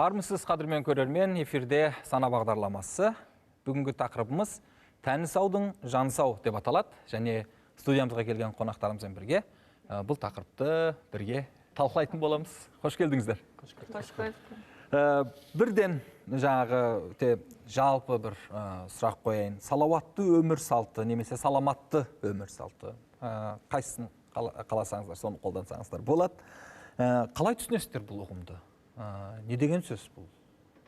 Армысыз қадірмен көрермен, эфирде сана бағдарламасы. Бүгінгі тақырыбымыз тәні саудың жаны сау деп аталады. Және студиямызға келген қонақтарымызбен бірге бұл тақырыпты бірге талқылайтын боламыз. Қош келдіңіздер. Қош көрдік. Бірден жалпы бір сұрақ қояйын. Салауатты өмір салты немесе саламатты өмір салты. Қайсысын қаласаңыздар, соны қолдансаңыздар болады. Қалай түсінесіздер бұл ұғымды? Не деген сөз бұл?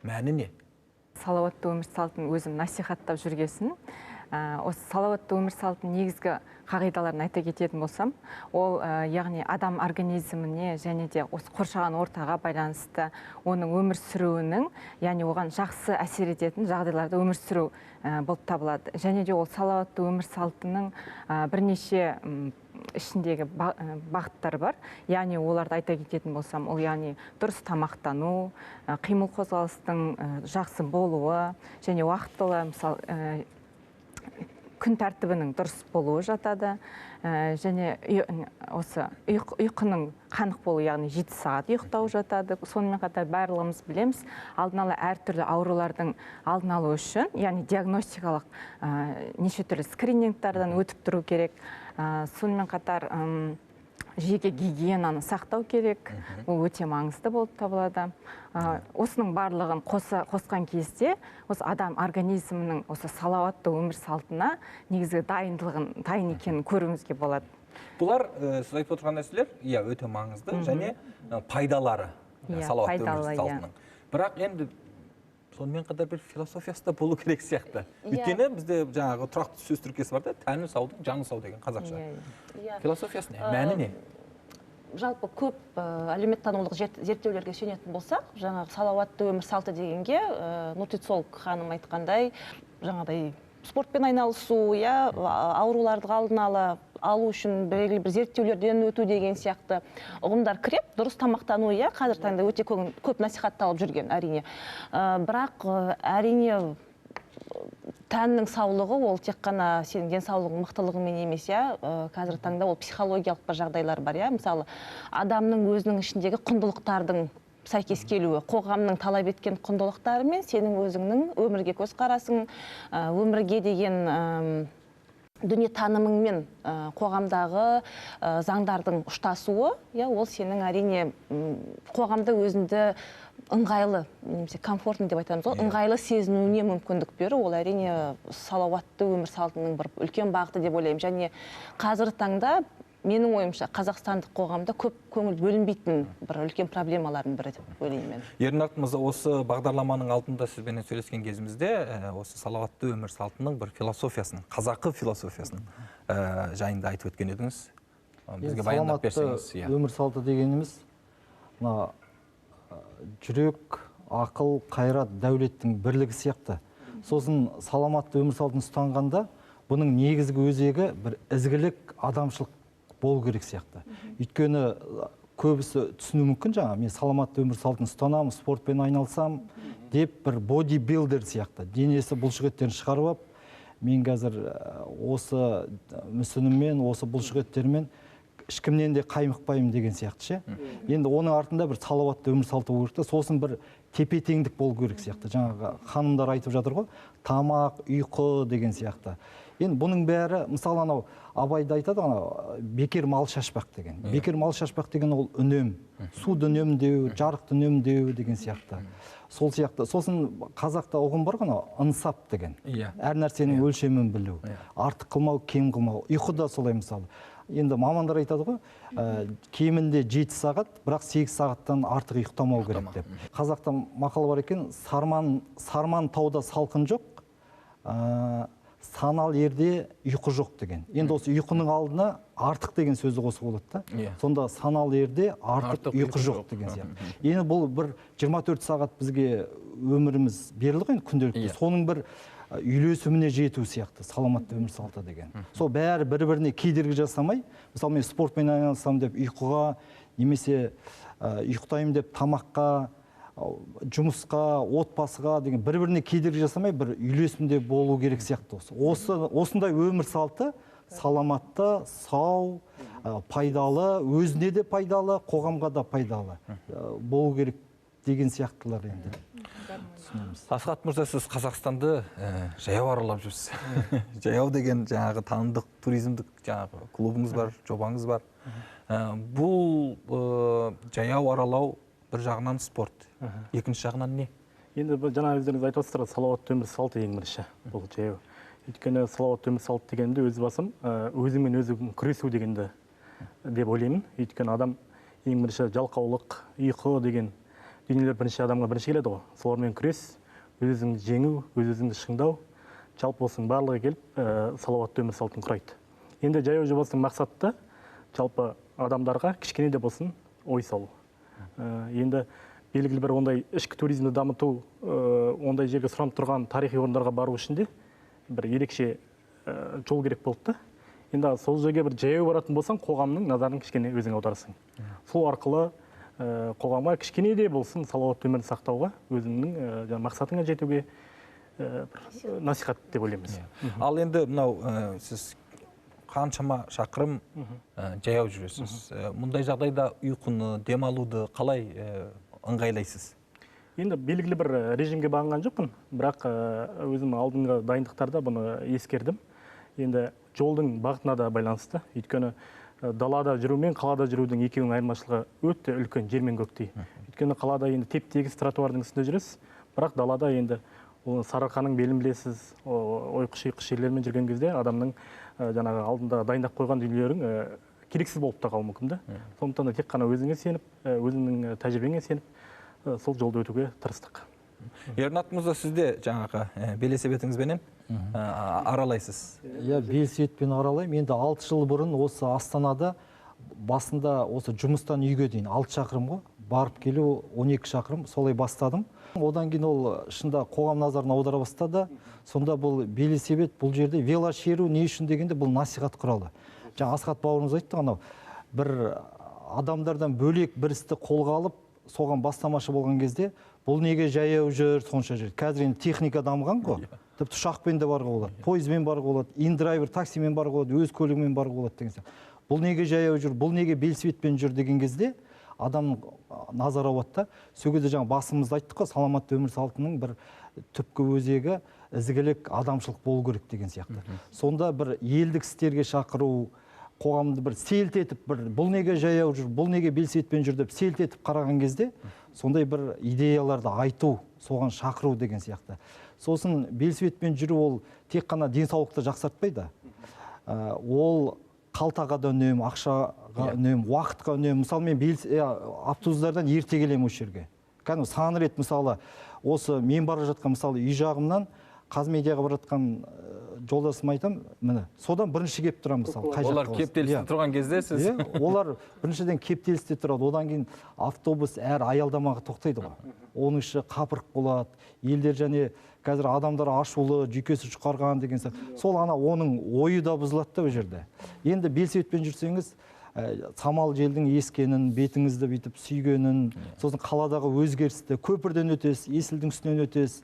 Мәні не? Салауатты өмір салтын өзім насихаттап жүргесін. Осы салауатты өмір салтын негізгі қағидаларын айта кететін болсам, ол яғни адам организміне және де осы қоршаған ортаға байланысты оның өмір сүруінің, яғни оған жақсы әсер ететін жағдайларда өмір сүру болып табылады. Және де ол салауатты өмір салтының бірнеше ішіндегі бағыттар бар. Яғни оларды айта кететін болсам, ол яғни дұрыс тамақтану, қимыл қозғалыстың жақсы болуы, және уақытылы мысалы күн тәртібінің дұрыс болуы жатады. Және осы ұйқының қанық болуы, яғни 7 сағат ұйықтау жатады. Сонымен қатар барлығымыз білеміз, алдын ала әртүрлі аурулардың алдын алу үшін, яғни диагностикалық неше түрлі скринингтардан өтіп тұру керек. Сонымен қатар жеке гигиенаны сақтау керек. Ол өте маңызды болып табылады. Осының барлығын қосқан кезде, осы адам организмінің осы салауатты өмір салтына негізгі дайын екенін көруімізге болады. Бұлар, сіз айтып отырған нәрселер, өте маңызды және пайдалары салауатты өмір салтының. Бірақ енді сонымен қатар бір философиясы да болу керек сияқты. Өйткені бізде жаңағы тұрақты сөз тіркесі бар да, тәні саудың жаны сау деген қазақша. Философиясы не? Мәні не? Жалпы көп әлеуметтанулық зерттеулерге сүйенетін болсақ, жаңағы салауатты өмір салты дегенге нутрициолог ханым айтқандай, жаңағыдай спортпен айналысу, ауруларды алдын алу үшін белгілі бір зерттеулерден өту деген сияқты ұғымдар кіреді. Дұрыс тамақтану, қазір таңда өте көп насихатталып жүрген, әрине. Бірақ әрине тәннің саулығы ол тек қана сенің денсаулығың мықтылығымен емес, қазір таңда ол психологиялық бір жағдайлар бар, мысалы адамның өзінің ішіндегі құндылықтардың сәйкес келуі, қоғамның талап еткен құндылықтары мен сенің өзіңнің өмірге көзқарасың, өмірге деген дүниетанымыңмен қоғамдағы заңдардың ұштасуы, ол сенің әрине қоғамда өзіңді ыңғайлы, немесе комфортный деп айтамыз, ыңғайлы сезінуіне мүмкіндік беру, ол әрине салауатты өмір салтының бір үлкен бағыты деп ойлаймын. Және қазіргі таңда менің ойымша қазақстандық қоғамда көп көңіл бөлінбейтін бір үлкен проблемалардың бірі деп ойлаймын мен. Ернат мырза, осы бағдарламаның алдында сізбен сөйлескен кезімізде осы салауатты өмір салтының бір философиясын, қазақы философиясын жайында айтып өткен едіңіз. Бізге баяндап берсеңіз. Салауатты өмір салты дегеніміз жүрек, ақыл, қайрат, дәулеттің бірлігі сияқты. Сосын саламатты өмір салтын ұстанғанда бұның негізгі өзегі бір ізгілік, адамшылық болу керек сияқты. Өйткені көбісі түсіну мүмкін, мен саламатты өмір салтын ұстанамын, спортпен айналсам деп бір бодибилдер сияқты. Денесі бұлшық еттерін шығарып алып, мен қазір осы мүсініммен, осы бұлшық еттермен ешкімнен де қаймықпаймын деген сияқты. Енді оның артында бір салауатты өмір салты болу керек, сосын бір тепе-теңдік болу керек сияқты. Жаңағы ханымдар айтып жатыр ғой, тамақ, ұйқы деген сияқты. Енді бұның бәрі, мысалы анау Абайда айтады, бекер мал шашпақ деген. Бекер мал шашпақ деген ол үнем, суды үнемдеу, жарықты үнемдеу деген сияқты. Сол сияқты. Сосын қазақта ұғым бар ғой, ынсап деген. Әр нәрсенің өлшемін білу, артық қылмау, кем қылмау. Ұйқы да солай мысалы. Енді мамандар айтады ғой, кемінде 7 сағат, бірақ 8 сағаттан артық ұйықтамау керек деп. Қазақта мақал бар екен, сарман тауда салқын жоқ, санал ерде ұйқы жоқ деген. Енді осы ұйқының алдына артық деген сөзді қосып болады да. Сонда санал ерде артық ұйқы жоқ деген сияқты. Енді бұл бір 24 сағат бізге өміріміз берілді ғой, күнделікті. Соның бір үйлесіміне жету сияқты саламатты өмір салты деген. Сол бәрі бір-біріне кедергі жасамай, мысалы мен спортпен айналысам деп ұйқыға, немесе ұйықтаймын деп тамаққа, жұмысқа, отбасыға деген бір-біріне кедергі жасамай, бір үйлесімде болу керек сияқты. Осындай өмір салты саламатты, сау, пайдалы, өзіне де пайдалы, қоғамға да пайдалы болу керек деген сияқтылар енді. Асхат мырза, сіз Қазақстанды жаяу аралап жүрсіз. Жаяу деген жаңағы танымдық туризмдік жаңағы клубыңыз бар, жобаңыз бар. Бұл жаяу аралау бір жағынан спорт, екінші жағынан не? Енді жаңа өздеріңіз айтып отырсыздар, салауатты өмір салты ең бірінші бұл жаяу. Өйткені салауатты өмір салты дегенде өз басым өзіңмен өзің күресу дегенді деп ойлаймын. Өйткені адам ең бірінші жалқаулық, ұйқы деген дүниелер бірінші адамға бірінші келеді ғой. Солармен күрес, өз-өзіңді жеңу, өз-өзіңді шыңдау, жалпы осының барлығы келіп салауатты өмір салтын құрайды. Енді жаяу жобасының мақсаты жалпы адамдарға кішкене де болсын ой салу. Енді белгілі бір ондай ішкі туризмді дамыту, ондай жерге сұранып тұрған тарихи орындарға бару үшін де бір ерекше жол керек болды. Енді сол жерге бір жаяу баратын болсаң, қоғамның назарын кішкене өзің аударасың. Сол арқылы қоғамға кішкене де болсын салауатты өмірді сақтауға, өзіңнің мақсатыңа жетуге насихат деп ойлаймыз. Ал енді мынау сіз қаншама шақырым жаяу жүресіз. Мұндай жағдайда ұйқыны, демалуды қалай ыңғайлайсыз? Енді белгілі бір режимге бағынған жоқпын, бірақ өзім алдыңғы дайындықтарда бұны ескердім. Енді жолдың бағытына да байланысты. Өйткені далада жүру мен қалада жүрудің екеуінің айырмашылығы өте үлкен, жер мен көктей. Өйткені қалада енді теп-тегіс тротуардың үстінде жүресіз, бірақ далада енді сарыарқаның белін білесіз, ойқы-шиқы жерлермен жүрген кезде адамның жаңағы алдында дайындап қойған дүниелерің керексіз болып та қалуы мүмкін. Сондықтан да тек қана өзіңе сеніп, өзіңнің тәжірибеңе сеніп, сол жолды өтуге тырыстық. Ернат мырза, сізде жаңағы белесебетіңізбенен аралайсыз. Иә, белесебетпен аралаймын. Енді 6 жыл бұрын осы Астанада басында осы жұмыстан үйге дейін 6 шақырым ғой, барып келу 12 шақырым, солай бастадым. Одан кейін ол шында қоғам назарын аудара бастады. Сонда бұл белесебет, бұл жерде велошеру не үшін дегенде бұл насихат құралы. Жаңа Асхат бауырымыз айтты, анау бір адамдардан бөлек бір істі қолға алып, соған бастамашы болған кезде бұл неге жаяу жүр, сонша жүр. Қазір енді техника дамыған ғой. Тіпті ұшақпен де баруға болады, пойызбен баруға болады, индрайвер таксимен баруға болады, өз көлігімен баруға болады деген сияқты. Бұл неге жаяу жүр, бұл неге велосипедпен жүр деген кезде адамның назары ауады. Сол кезде жаңа басымызда айттық қой, саламатты өмір салтының бір түпкі өзегі ізгілік, адамшылық болу керек деген сияқты. Сонда бір елдік істерге шақыру, қоғамды бір селт етіп, бұл неге жаяу жүр, бұл неге велосипедпен жүр деп селт етіп қараған кезде сондай бір идеяларды айту, соған шақыру деген сияқты. Сосын велосипедпен жүру ол тек қана денсаулықты жақсартпайды. Ол қалтаға да үнем, ақшаға үнем, уақытқа үнем. Мысалы мен автобустардан ерте келемін осы жерге. Кәдімгі сан рет мысалы осы мен бара жатқан мысалы үй жағымнан Қазмедиаға бара жатқан жолдасым айтам, міне, содан бірінші кеп тұрамын мысалы. Олар кептелісте тұрған кезде сіз? Олар біріншіден кептелісте тұрады, одан кейін автобус әр аялдамаға тоқтайды ғой. Оның іші қапырық болады, елдер және қазір адамдар ашулы, жүйкесі жұқарған деген сияқты. Сол ана оның ойы да бұзылады да ол жерде. Енді велосипедпен жүрсеңіз, самал желдің ескенін, бетіңізді бүйтіп сүйгенін, сосын қаладағы өзгерісті, көпірден өтесіз, есілдің үстінен өтесіз,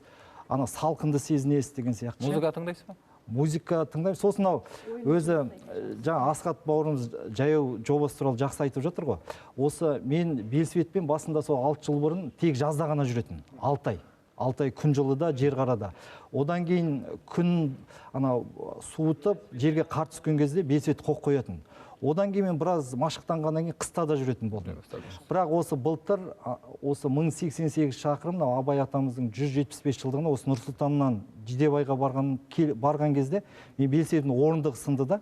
ана салқынды сезінесіз деген сияқты. Музыка тыңдайсыз ба? Музыка тыңдаймын. Сосын өзі жаңа Асхат бауырымыз жаяу жобасы туралы жақсы айтып жатыр ғой. Осы мен велосипедпен басында сол 6 жыл бұрын тек жазда ғана жүретін. 6 ай. 6 ай күн жылыда, жер қарада. Одан кейін күн суытып, жерге қар түскен кезде велосипед қоқ қоятын. Одан кейін мен біраз машықтанғаннан кейін қыста да жүретін болдым. Бірақ осы былтыр, осы 1088 шақырым, Абай атамыздың 175 жылдығына осы Нұрсұлтаннан Жидебайға барған кезде мен велосипедімнің орындығы сынды да.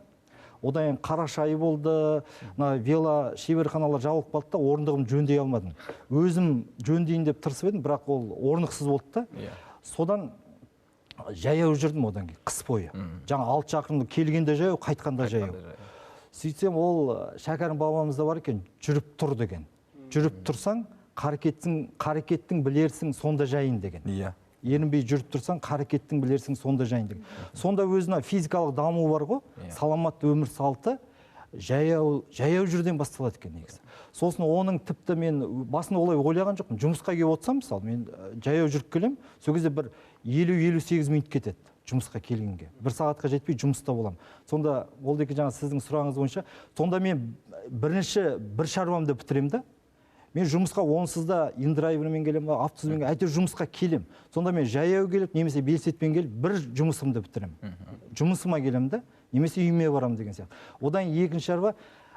Одан кейін қараша айы болды, вело шеберханалар жабылып қалды да, орындығым жөндей алмадым. Өзім жөндейін деп тырысып едім, бірақ ол орнықсыз болды да. Содан жаяу жүрдім одан кейін, қыс бойы. Жаңа 6 шақырымды келгенде жаяу, қайтқанда жаяу. Сөйтсем ол Шәкәрім бабамызда бар екен, жүріп тұр деген. Жүріп тұрсаң, қарекеттің білерсің, сонда жайын деген. Ерінбей жүріп тұрсаң, қарекеттің білерсің, сонда жайын деген. Сонда өзіне физикалық даму бар ғой, саламатты өмір салты жаяу жүрден басталады екен негізі. Сосын оның тіпті мен басында олай ойлаған жоқпын. Жұмысқа келіп отырсам, мысалы, мен жаяу жүріп келем, сол кезде бір 50-58 минут кетеді жұмысқа келгенге. 1 сағатқа жетпей жұмыста болам. Сонда ол деке жаңа сіздің сұрағыңыз бойынша, сонда мен бірінші бір шаруамды бітірем да, Мен жұмысқа онсыз да индрайвермен келем, автобуспен әйтеуір жұмысқа келем. Сонда мен жаяу келіп, немесе велосипедпен келіп, бір жұмысымды бітірем. Жұмысыма келем да, немесе үйіме барам деген сияқты. Одан екінші шаруа,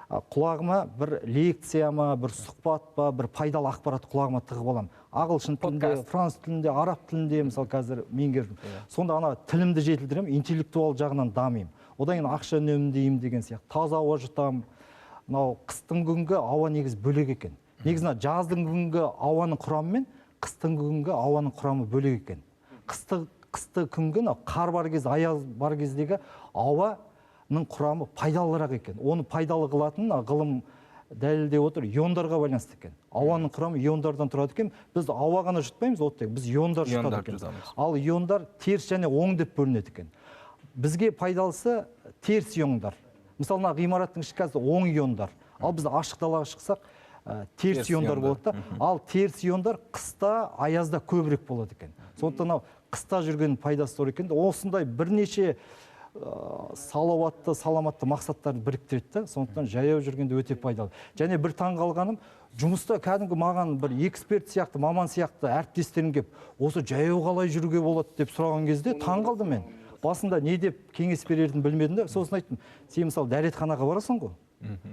құлағыма бір лекция ма, бір сұхбат па, бір пайдалы ақпарат құлағыма тығып аламын. Ағылшын тілінде, француз тілінде, араб тілінде мысалы қазір меңгердім. Сонда ана тілімді жетілдіремін, интеллектуал жағынан дамимын. Одан кейін ақша үнемдеймін деген сияқты. Таза ауа жұтамын. Мынау қыстың күнгі ауа негізі бөлек екен. Негізі жаздың күнгі ауаның құрамы мен қыстың күнгі ауаның құрамы бөлек екен. Қысты күнгі қар бар кез, аяз бар кездегі ауаның құрамы пайдалырақ екен. Оны пайдалы қылатын ғылым дәлелдеп отыр, иондарға байланысты екен. Ауаның құрамы иондардан тұрады екен. Біз ауа ғана жұтпаймыз, оттегі, біз иондар жұтады екен. Ал иондар теріс және оң деп бөлінеді екен. Бізге пайдалысы теріс иондар. Мысалы, ғимараттың ішкі оң иондар. Ал біз ашық далаға шықсақ, теріс иондар болады. Ал теріс иондар қыста, аязда көбірек болады екен. Сондықтан қыста жүрген пайдасы зор екен. Осындай бірнеше салауатты, саламатты мақсаттарын біріктіреді. Сондықтан жаяу жүргенде өте пайдалы. Және бір таңғалғаным, жұмыста кәдімгі маған бір эксперт сияқты, маман сияқты әріптестерім келіп, осы жаяу қалай жүруге болады деп сұраған кезде таңғалдым мен. Басында не деп кеңес берерін білмедім де, сосын айттым, сен мысалы дәретханаға барасың ғой.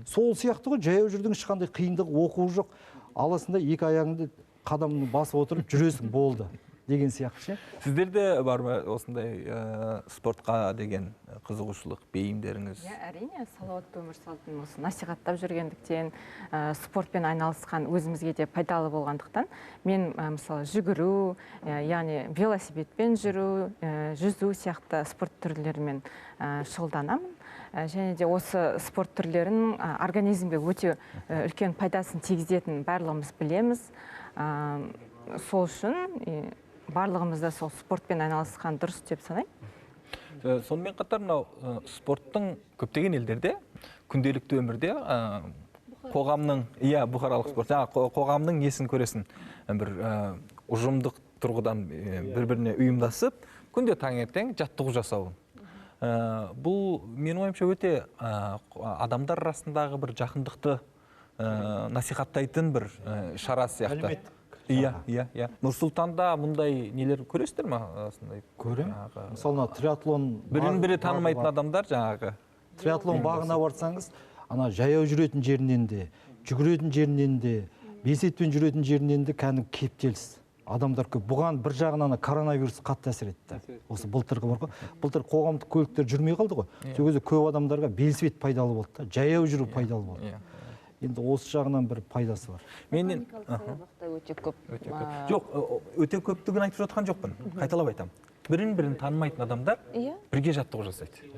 Сол сияқты ғой, жаяу жүрдің, ешқандай қиындық, оқу жоқ. Аласында екі аяғыңды қадамын басып отырып жүресің, болды деген сияқты. Сіздерде бар ма осындай спортқа деген қызығушылық, бейімдеріңіз? Әрине, салауатты өмір салтын осы насихаттап жүргендіктен, спортпен айналысқан өзімізге де пайдалы болғандықтан, мен мысалы жүгіру, яғни велосипедпен жүру, жүзу сияқты спорт түрлерімен шұғылданамын. Және де осы спорт түрлерін организмге өте үлкен пайдасын тигізетінін барлығымыз білеміз. Сол үшін барлығымызда сол спортпен айналысқан дұрыс деп санаймын. Сонымен қатар мынау спорттың көптеген елдерде күнделікті өмірде қоғамның, бұқаралық спорт, қоғамның несін көресің, бір ұжымдық тұрғыдан бір-біріне ұйымдасып, күнде таңертең жаттығу жасауын. Бұл менің ойымша өте адамдар арасындағы бір жақындықты насихаттайтын бір шара сияқты. Иә. Нұрсұлтанда мұндай нелер көресіздер ма? Көрем. Мысалы, триатлон... Бірін-бірі танымайтын адамдар жаңағы. Триатлон бағына барсаңыз, ана жаяу жүретін жерінен де, жүгіретін жерінен де, велосипедпен жүретін жерінен де кәдімгі кептеліс. Адамдар көп. Бұған бір жағынан коронавирус қатты әсер етті. Осы былтырғы бар ғой. Былтыр қоғамдық көліктер жүрмей қалды ғой. Сол кезде көп адамдарға велосипед пайдалы болды, жаяу жүру пайдалы болды. Енді осы жағынан бір пайдасы бар. Менен өте көп. Жоқ, өте көптігін айтып жатқан жоқпын. Қайталап айтамын. Бірін-бірін танымайтын адамдар бірге жаттығу жасайды.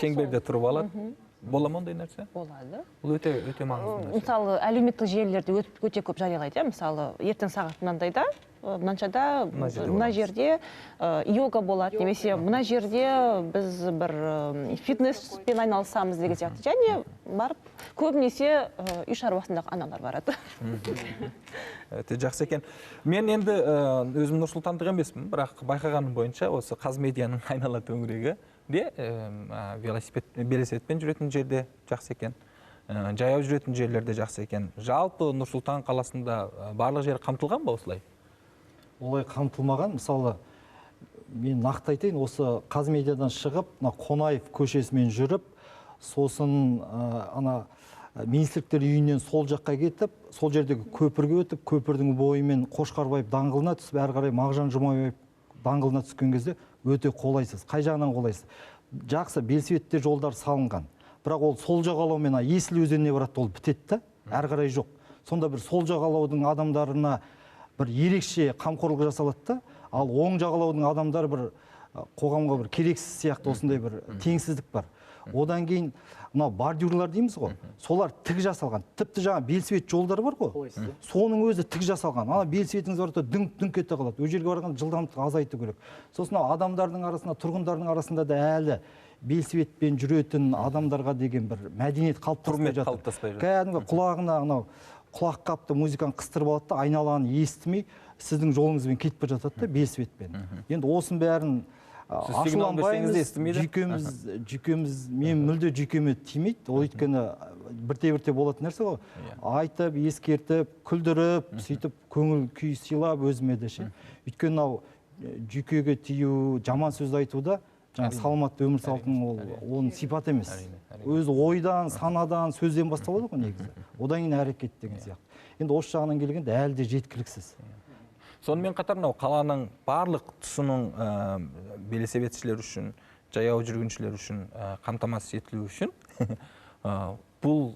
Шеңберде тұрып алады. Бола ма ондай нәрсе? Болады. Бұл өте маңызды нәрсе. Мысалы, әлеуметтік желілерде өте көп жариялайды. Мысалы, ертең сағат мынандайда, мынаншада мына жерде йога болады, немесе мына жерде біз бір фитнеспен айналысамыз деген сияқты. Және барып, көбінесе үй шаруасындағы аналар барады. Өте жақсы екен. Мен енді өзім нұрсұлтандық емеспін, бірақ байқағаным бойынша осы Қазмедианың айнала төңірегі де велосипедпен жүретін жерде жақсы екен. Жаяу жүретін жерлерде жақсы екен. Жалпы Нұрсұлтан қаласында барлық жер қамтылған ба осылай? Олай қамтылмаған. Мысалы, мен нақты айтайын, осы Қазмедиадан шығып, Қонаев көшесімен жүріп, сосын министрліктер үйінен сол жаққа кетіп, сол жердегі көпірге өтіп, көпірдің бойымен Қошқарбаев даңғылына түсіп, әрі қарай Мағжан Жұмабаев даңғылына түскен кезде өте қолайсыз. Қай жағынан қолайсыз? Жақсы, велосипедте жолдар салынған. Бірақ ол сол жағалаумен Есіл өзеніне барады, ол бітетті, әрі қарай жоқ. Сонда бір сол жағалаудың адамдарына бір ерекше қамқорлық жасалады, ал оң жағалаудың адамдары бір қоғамға бір керексіз сияқты осындай бір теңсіздік бар. Одан кейін мынау бордюрлар дейміз ғой, солар тік жасалған. Тіпті жаңа велосипед жолдары бар ғой, соның өзі тік жасалған. Ана велосипедіңіз барда дүңк ете қалады. Ол жерге барған жылдамдықты азайту керек. Сосын адамдардың арасында, тұрғындардың арасында да әлі велосипедпен жүретін адамдарға деген бір мәдениет қалыптаспай жатыр. Кәдімгі құлағына анау құлақ қапты музыканы қыстырып алады да, айналаны естімей сіздің жолыңызбен кетіп жатады да велосипедпен. Енді осының бәрін ашуланбаймыз, жүйкеміз, мен мүлде жүйкеме тимейді, ол өйткені бірте-бірте болатын нәрсе ғой. Айтып, ескертіп, күлдіріп, сөйтіп көңіл күй сыйлап өзіме де ше. Өйткені мынау жүйкеге тию, жаман сөз айтуда саламатты өмір салтының оның сипаты емес. Өзі ойдан, санадан, сөзден басталады ғой негізі. Одан кейін әрекет деген сияқты. Енді осы жағынан келгенде әлі де жеткіліксіз. Сонымен қатар мынау қаланың барлық тұсының велосипедшілер үшін, жаяу жүргіншілер үшін қамтамасыз етілу үшін бұл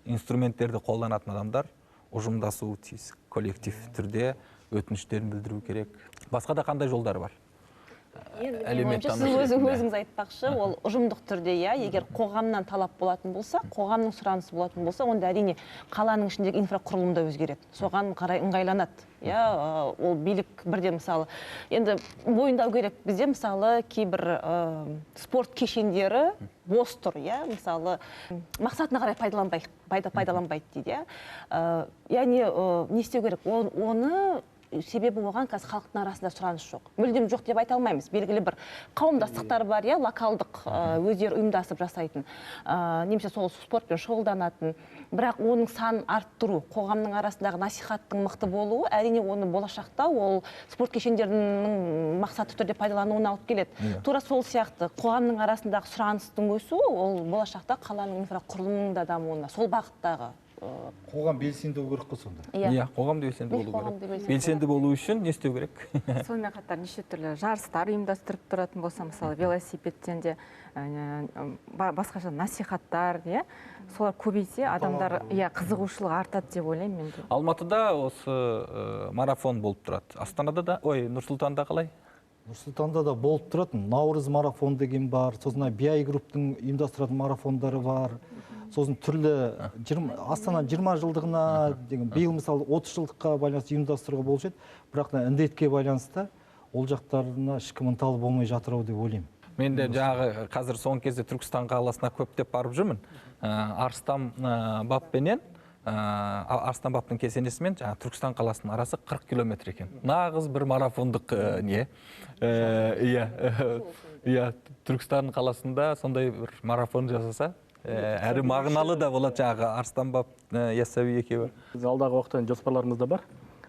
инструменттерді қолданатын адамдар ұжымдасуы тиіс, коллектив түрде өтініштерін білдіру керек. Басқа да қандай жолдар бар? Сіз өзіңіз айтпақшы, ол ұжымдық түрде, егер қоғамнан талап болатын болса, қоғамның сұранысы болатын болса, онда әрине қаланың ішіндегі инфрақұрылым да өзгереді. Соған қарай ыңғайланады. Ол билік бірде мысалы, енді мойындау керек, бізде мысалы кейбір спорт кешендері бос тұр, мысалы мақсатына қарай пайдаланбайды дейді. Яғни не істеу керек? Оны себебі оған қазір халықтың арасында сұраныс жоқ. Мүлдем жоқ деп айта алмаймыз. Белгілі бір қауымдастықтар бар, локалдық өздері ұйымдасып жасайтын, немесе сол спортпен шұғылданатын. Бірақ оның санын арттыру, қоғамның арасындағы насихаттың мықты болуы, әрине оны болашақта ол спорт кешендерінің мақсатты түрде пайдалануына алып келеді. Тура сол сияқты қоғамның арасындағы сұраныстың өсуі, ол болашақта қаланың инфрақұрылымының да дамуына, сол бағыттағы қоғам белсенді болу керек қой сонда. Иә, қоғам белсенді болу керек. Белсенді болу үшін не істеу керек? Сонымен қатар неше түрлі жарыстар ұйымдастырып тұратын болса, мысалы велосипедтен де басқаша насихаттар, солар көбейсе, адамдар қызығушылық артады деп ойлаймын мен де. Алматыда осы марафон болып тұрады. Астанада да, Нұр-Сұлтанда қалай? Нұр-Сұлтанда да болып тұратын. Наурыз марафон деген бар, сосын BI групптың ұйымдастыратын марафондары бар. Сосын түрлі Астана 20 жылдығына деген биыл мысалы 30 жылдыққа байланысты ұйымдастыруға болушы еді, бірақ індетке байланысты ол жақтарына ешкім ынталы болмай жатыр ау деп ойлаймын. Мен де жаңағы қазір соңғы кезде Түркістан қаласына көптеп барып жүрмін. Арыстан баппенен Арыстан баптың кесенесімен Түркістан қаласының арасы 40 километр екен. Нағыз бір марафондық не? Түркістан қаласында сондай бір марафон жасаса, әрі мағыналы да болады жаңағы Арыстан бап Яссауи екеуі. Біз алдағы уақытта жоспарларымыз да бар.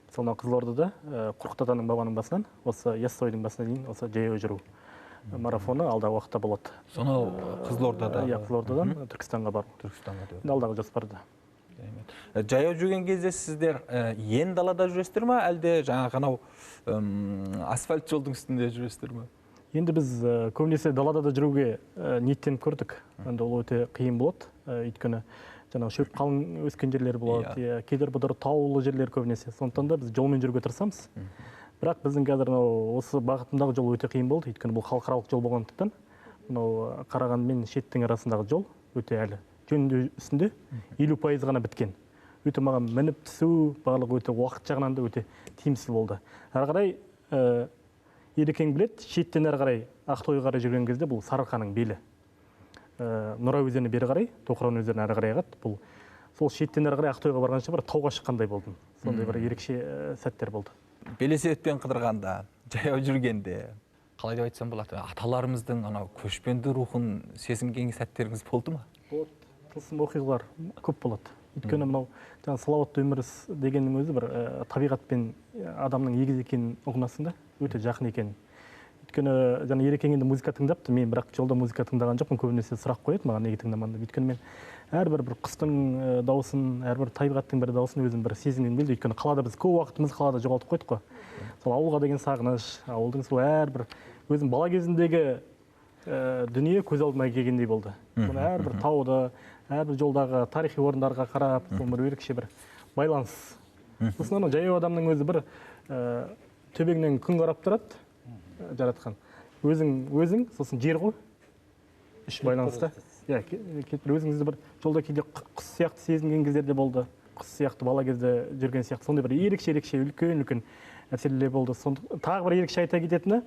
Мысалы Қызылордада Қорқыт Атаның бабаның басынан осы Яссауидің басына дейін осы жаяу жүру марафоны алдағы уақытта болады. Сонау Қызылордада. Қызылордадан Түркістанға бару. Алдағы жоспарда. Жаяу жүрген кезде сіздер ен далада жүресіздер ме, әлде жаңағы анау асфальт жолдың үстінде жүресіздер ме? Енді біз көбінесе далада да жүруге ниеттеніп көрдік. Енді ол өте қиын болады. Өйткені жаңағы шөп қалың өскен жерлер болады, кейдер бұдар таулы жерлер көбінесе. Сондықтан да біз жолмен жүруге тырысамыз. Бірақ біздің қазір осы бағытындағы жол өте қиын болды. Өйткені бұл халықаралық жол болғандықтан, мынау Қарағанды мен Шеттің арасындағы жол өте әлі жөндеу үстінде 50% ғана біткен. Өте маған мініп түсу, барлығы өте уақыт жағынан да өте тиімсіз болды. Әрі қарай Ерекең білет, Шеттен әрі қарай Ақтойға қарай жүрген кезде бұл Сарыарқаның белі. Нұра өзені бері қарай, Тоқырау өзені әрі қарай ағады. Бұл сол Шеттен әрі қарай Ақтойға барғанша бір тауға шыққандай болдым. Сондай бір ерекше сәттер болды. Велосипедпен қыдырғанда, жаяу жүргенде, қалай деп айтсам болады, аталарымыздың анау көшпенді рухын сезінген сәттеріңіз болды ма? Болады. Тылсым оқиғалар көп болады. Өйткені мынау салауатты өмір дегеннің өзі бір табиғатпен адамның егіз екенін ұғынасың да, өте жақын екенін. Өйткені Ерекең енді музыка тыңдапты, мен бірақ жолда музыка тыңдаған жоқпын, көбінесе сұрақ қояды маған неге тыңдамадың. Өйткені мен әрбір бір құстың дауысын, әрбір табиғаттың бір дауысын өзім бір сезіммен білді. Өйткені қалада біз көп уақытымызды қалада жоғалтып қойдық қой. Сол ауылға деген сағыныш, ауылдың сол әрбір өзім бала кезіндегі дүние көз алдыма келгендей болды. Әрбір тауды, әрбір жолдағы тарихи орындарға қарап, бір ерекше бір байланыс. Сосын жаяу адамның өзі бір төбеңнен күн қарап тұрады, жаратқан. Өзің, сосын жер ғой, үш байланысты. Өзіңізді бір жолда кейде құс сияқты сезінген кездерде болды. Құс сияқты бала кезде жүрген сияқты. Сондай бір ерекше үлкен мәселелер болды. Тағы бір ерекше айта кететіні,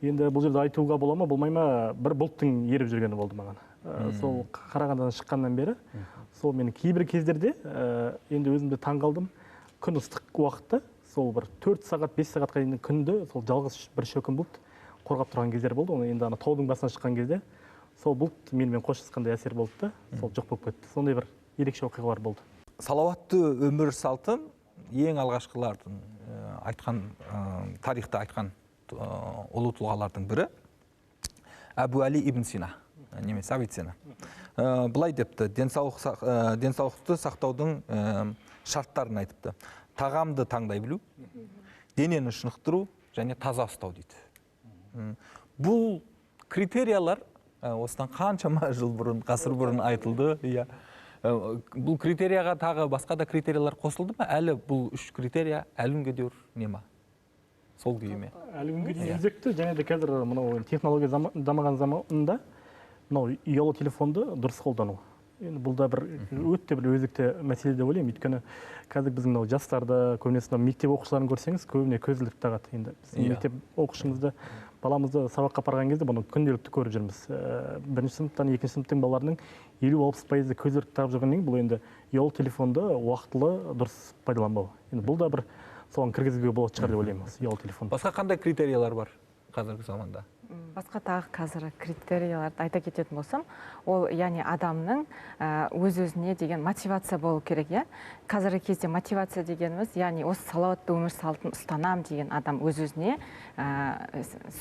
енді бұл жерде айтуға бола ма, болмай ма, бір бұлттың еріп жүргені болды маған. Сол Қарағандыдан шыққаннан бері, сол менің кейбір кездерде енді өзімді таңғалдым. Күн ыстық уақытта, сол бір 4 сағат, 5 сағатқа дейін күнді, сол жалғыз бір шөкім бұлт қорғап тұрған кездер болды. Оны енді ана таудың басына шыққан кезде сол бұлт менімен қоштасқандай әсер болды да, сол жоқ болып кетті. Сондай бір ерекше оқиғалар болды. Салауатты өмір салтын ең алғашқылардың айтқан, тарихта айтқан ұлы тұлғалардың бірі Әбу Әли ибн Сина, немесе Авиценна. Былай депті, денсаулықты сақтаудың шарттарын айтыпты. Тағамды таңдай білу, денені шынықтыру және таза ұстау дейді. Бұл критериялар осыдан қаншама жыл бұрын, ғасыр бұрын айтылды. Бұл критерияға тағы басқа да критериялар қосылды ма? Әлі бұл үш критерия әлі күнге дейін не ма? Сол күйі ме? Әлі күнге дейін өзекті, және де қазір мынау технология дамыған заманда мынау ұялы телефонды дұрыс қолдану. Енді бұл да бір өте бір өзекті мәселе деп ойлаймын. Өйткені қазір біздің мынау жастарды, көбінесе мектеп оқушыларын көрсеңіз, көбіне көзілдірік тағады. Енді біздің мектеп оқушымызды, баламызды сабаққа апарған кезде бұны күнделікті көріп жүрміз. Бірінші сыныптан екінші сыныптың балаларының 50-60% көзілдірік тағып жүргеннен бұл енді ұялы телефонды уақытылы дұрыс пайдаланбау. Енді бұл да бір соған кіргізуге болады шығар деп ойлаймын, ұялы телефон. Басқа қандай критериялар бар қазіргі заманда? Басқа тағы қазір критерияларды айта кететін болсам, ол яғни адамның өз-өзіне деген мотивация болу керек, иә. Қазіргі кезде мотивация дегеніміз, яғни осы салауатты өмір салтын ұстанам деген адам өз-өзіне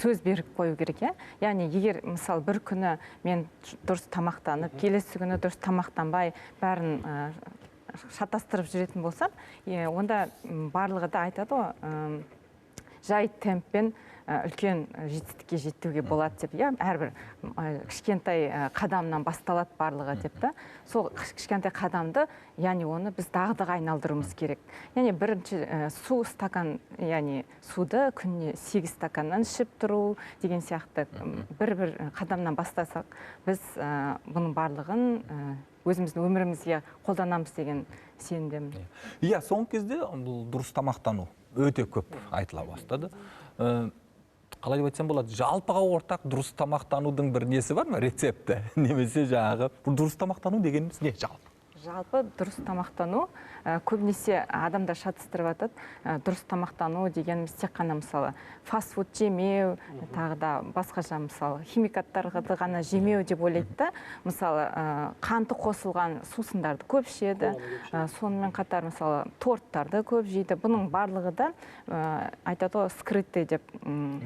сөз беріп қою керек, иә. Яғни егер мысалы бір күні мен дұрыс тамақтанып, келесі күні дұрыс тамақтанбай, бәрін шатастырып жүретін болсам, онда барлығы да айтады ғой, жай темппен үлкен жетістікке жетуге болады деп, әрбір кішкентай қадамнан басталады барлығы деп та. Сол кішкентай қадамды, яғни оны біз дағдыға айналдыруымыз керек. Яғни бірінші су стакан, яғни суды күніне 8 стаканнан ішіп тұру деген сияқты бір қадамнан бастасақ, біз бұның барлығын өзіміздің өмірімізге қолданамыз деген сенімдемін. Иә, соңғы кезде бұл дұрыс тамақтану өте көп айтыла бастады. Қалай деп айтсам болады, жалпыға ортақ дұрыс тамақтанудың бір несі бар ма, рецепті? Немесе жаңағы дұрыс тамақтану дегеніміз не жалпы? Жалпы дұрыс тамақтану көбінесе адамдар шатыстырып жатады. Дұрыс тамақтану дегеніміз тек қана мысалы фастфуд жемеу, тағы да басқаша мысалы химикаттарды ғана жемеу деп ойлайды да. Мысалы қанты қосылған сусындарды көп ішеді. Сонымен қатар мысалы торттарды көп жейді. Бұның барлығы да айтады ғой скрытый деп,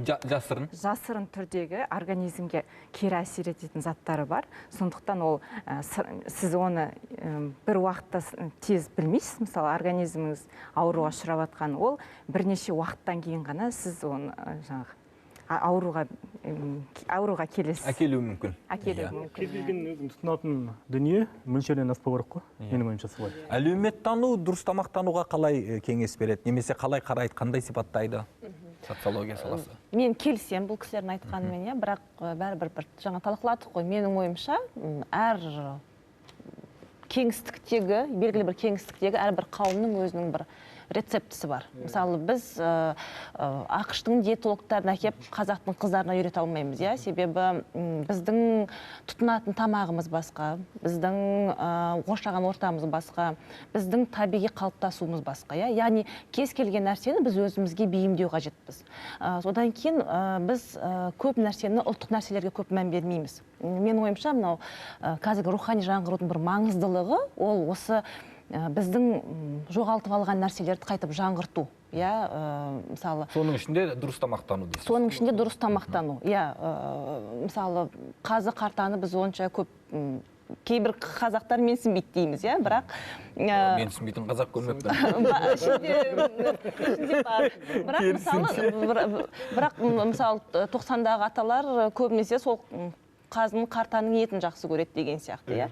жасырын түрдегі организмге кері әсер ететін заттары бар. Сондықтан ол сіз оны бір уақытта тез білмейсіз, мысалы организміңіз ауруға ұшырап жатқан, ол бірнеше уақыттан кейін ғана сіз оны ауруға келесіз. Әкелуі мүмкін. Кез келген өзің тұтынатын дүние мөлшерінен аспау керек қой, менің ойымша солай. Әлеуметтану дұрыс тамақтануға қалай кеңес береді, немесе қалай қарайды, қандай сипаттайды социология саласы? Мен келсем бұл кісілердің айтқанымен, бірақ бәрібір жаңа талқыладық қой, менің ойымша әр кеңістіктегі, белгілі бір кеңістіктегі әрбір қауымның өзінің бір рецептісі бар. Мысалы, біз ақш-тың диетологтарын әкеп қазақтың қыздарына үйрете алмаймыз, себебі біздің тұтынатын тамағымыз басқа, біздің қоршаған ортамыз басқа, біздің табиғи қалыптасуымыз басқа, яғни кез келген нәрсені біз өзімізге бейімдеу қажетпіз. Одан кейін біз көп нәрсені, ұлттық нәрселерге көп мән бермейміз. Мен ойымша, мынау қазіргі рухани жаңғырудың бір маңыздылығы, ол осы біздің жоғалтып алған нәрселерді қайтып жаңғырту. Мысалы, соның ішінде дұрыс тамақтану дейсіз. Соның ішінде дұрыс тамақтану. Мысалы, қазы қартаны біз онша көп, кейбір қазақтар менсінбейді дейміз, бірақ менсінбейтін қазақ көрмеппін. Бірақ мысалы 90-дағы аталар көбінесе сол қазының қартаның етін жақсы көреді деген сияқты.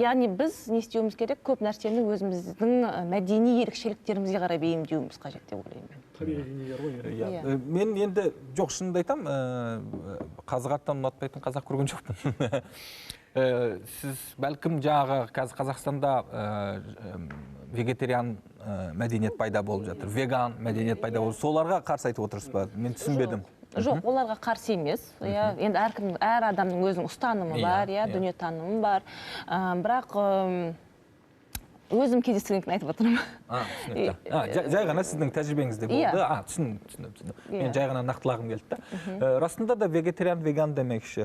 Яғни біз не істеуіміз керек, көп нәрсені өзіміздің мәдени ерекшеліктерімізге қарай бейімдеуіміз қажет деп ойлаймын. Мен енді жоқ, шынымды айтам, қазы қартаны ұнатпайтын қазақ көрген жоқпын. Сіз бәлкім жаңағы қазір Қазақстанда вегетариан мәдениет пайда болып жатыр, веган мәдениет пайда болып, соларға қарсы айтып отырсыз ба? Мен түсінбедім. Жоқ, оларға қарсы емес. Енді әр адамның өзінің ұстанымы бар, дүниетанымы бар. Бірақ өзім кездестіргенін айтып отырмын. Түсінікті. Жай ғана сіздің тәжірибеңізде болды. Түсіндім. Мен жай ғана нақтылағым келді да. Расында да вегетариан, веган демекші.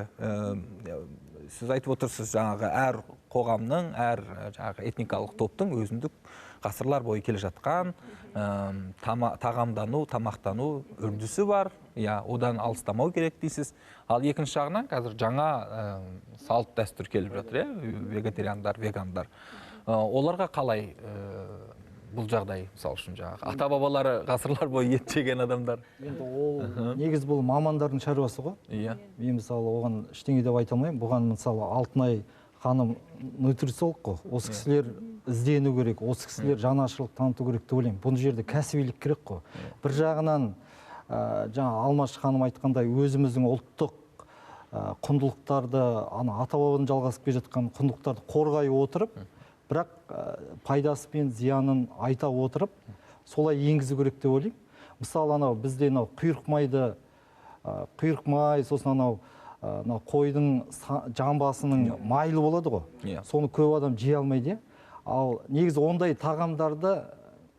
Сіз айтып отырсыз, жаңағы әр қоғамның, әр этникалық топтың өзіндік ғасырлар бойы келе жатқан тағамдану, тамақтану үрдісі бар. Одан алыстамау керек дейсіз. Ал екінші жағынан қазір жаңа салт дәстүр келіп жатыр, вегетариандар, вегандар. Оларға қалай бұл жағдай, мысалы үшін жаңағы ата-бабалары ғасырлар бойы ет жеген адамдар? Енді ол негіз бұл мамандардың шаруасы ғой. Мен мысалы оған ештеңе деп айта алмаймын. Бұған мысалы Алтынай ханым нутрициолог қой. Осы кісілер іздену керек, осы кісілер жанашырлық таныту керек деп ойлаймын. Бұл жерде кәсібилік керек қой. Бір жағынан жаңа Алмаш ханым айтқандай өзіміздің ұлттық құндылықтарды, ата-бабадан жалғасып келе жатқан құндылықтарды қорғай отырып, бірақ пайдасы мен зиянын айта отырып, солай енгізу керек деп ойлаймын. Мысалы, бізде құйрық май, сосын қойдың жамбасының майлы болады ғой. Соны көп адам жей алмайды. Ал негізі ондай тағамдарды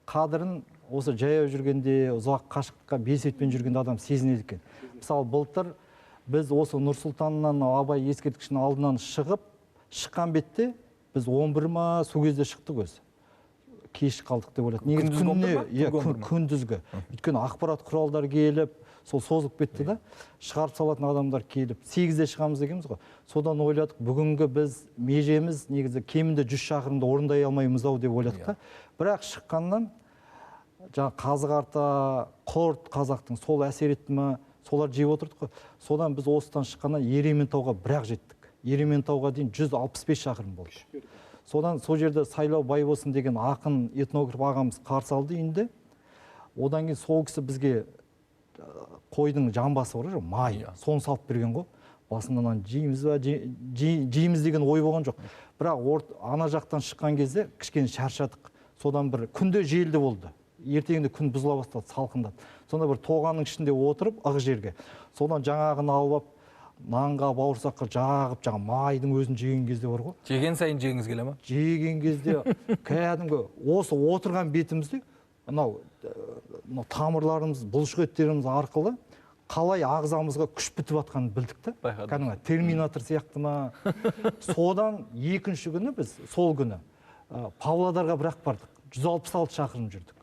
қадірін осы жаяу жүргенде, ұзақ қашықтыққа бесетпен жүргенде адам сезінеді екен. Мысалы, былтыр біз осы Нұр-Сұлтаннан Абай ескерткішінің алдынан шыққан бетте біз 11 ма су кезде шықтық өзі. Кеш қалдық деп ойлады. Негізі күндізгі. Өйткені ақпарат құралдар келіп, сол созып кетті да, шығарып салатын адамдар келіп, 8-де шығамыз дегенбіз ғой. Содан ойладық, бүгінгі біз межеміз негізі кемінде 100 шақырымды орындай алмаймыз ау деп ойладық та. Бірақ шыққаннан жаңа қазы-қарта, құрт қазақтың сол әсер етті ме, солар жеп отырдық қой. Содан біз осыдан шыққаннан Ерейментауға бірақ жеттік. Ерейментауға дейін 165 шақырым болды. Содан сол жерде Сайлау Байбосын деген ақын этнограф ағамыз қарсы алды үйінде. Одан кейін сол кісі бізге қойдың жамбасы бар, май, соны салып берген ғой. Басынан жейміз ба, жейміз деген ой болған жоқ. Бірақ ана жақтан шыққан кезде кішкене шаршадық. Содан бір күнде желді болды. Ертеңінде күн бұзыла бастады, салқындады. Сонда бір тоғанның ішінде отырып, ық жерге. Содан жаңағын алып, нанға, бауырсаққа жағып, майдың өзін жеген кезде бар ғой. Жеген сайын жегіңіз келе ма? Жеген кезде кәдімгі осы отырған бетімізде тамырларымыз, бұлшық еттеріміз арқылы қалай ағзамызға күш бітіп жатқанын білдік та. Кәдімгі терминатор сияқты ма. Содан екінші күні біз сол күні Павлодарға бірақ бардық. 166 шақырым жүрдік.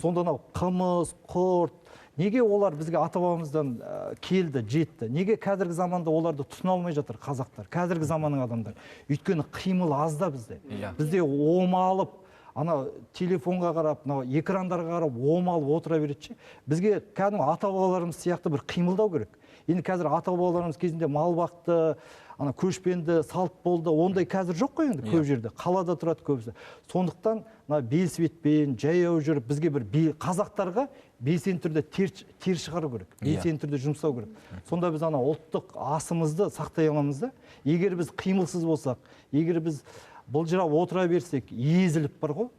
Сонда қымыз, құрт, неге олар бізге ата-бабамыздан келді, жетті? Неге қазіргі заманда оларды тұтына алмай жатыр қазақтар, қазіргі заманның адамдар? Өйткені қимыл азда бізде. Бізде омалып, телефонға қарап, экрандарға қарап, омалып отыра береді. Бізге кәдімгі ата-бабаларымыз сияқты бір қимылдау керек. Енді қазір ата-бабаларымыз кезінде мал бақты, көшпенді, салт болды, ондай қазір жоқ қой енді көп жерде. Қалада тұрады көбісі. Сондықтан белсветпен, жаяу жүріп, бізге бір қазақтарға белсенді түрде тер шығару керек, белсенді түрде жұмсау керек. Сонда біз ұлттық асымызды сақтай аламыз да. Егер біз қимылсыз болсақ, егер біз бұлжырап отыра берсек, езіліп бар ғой,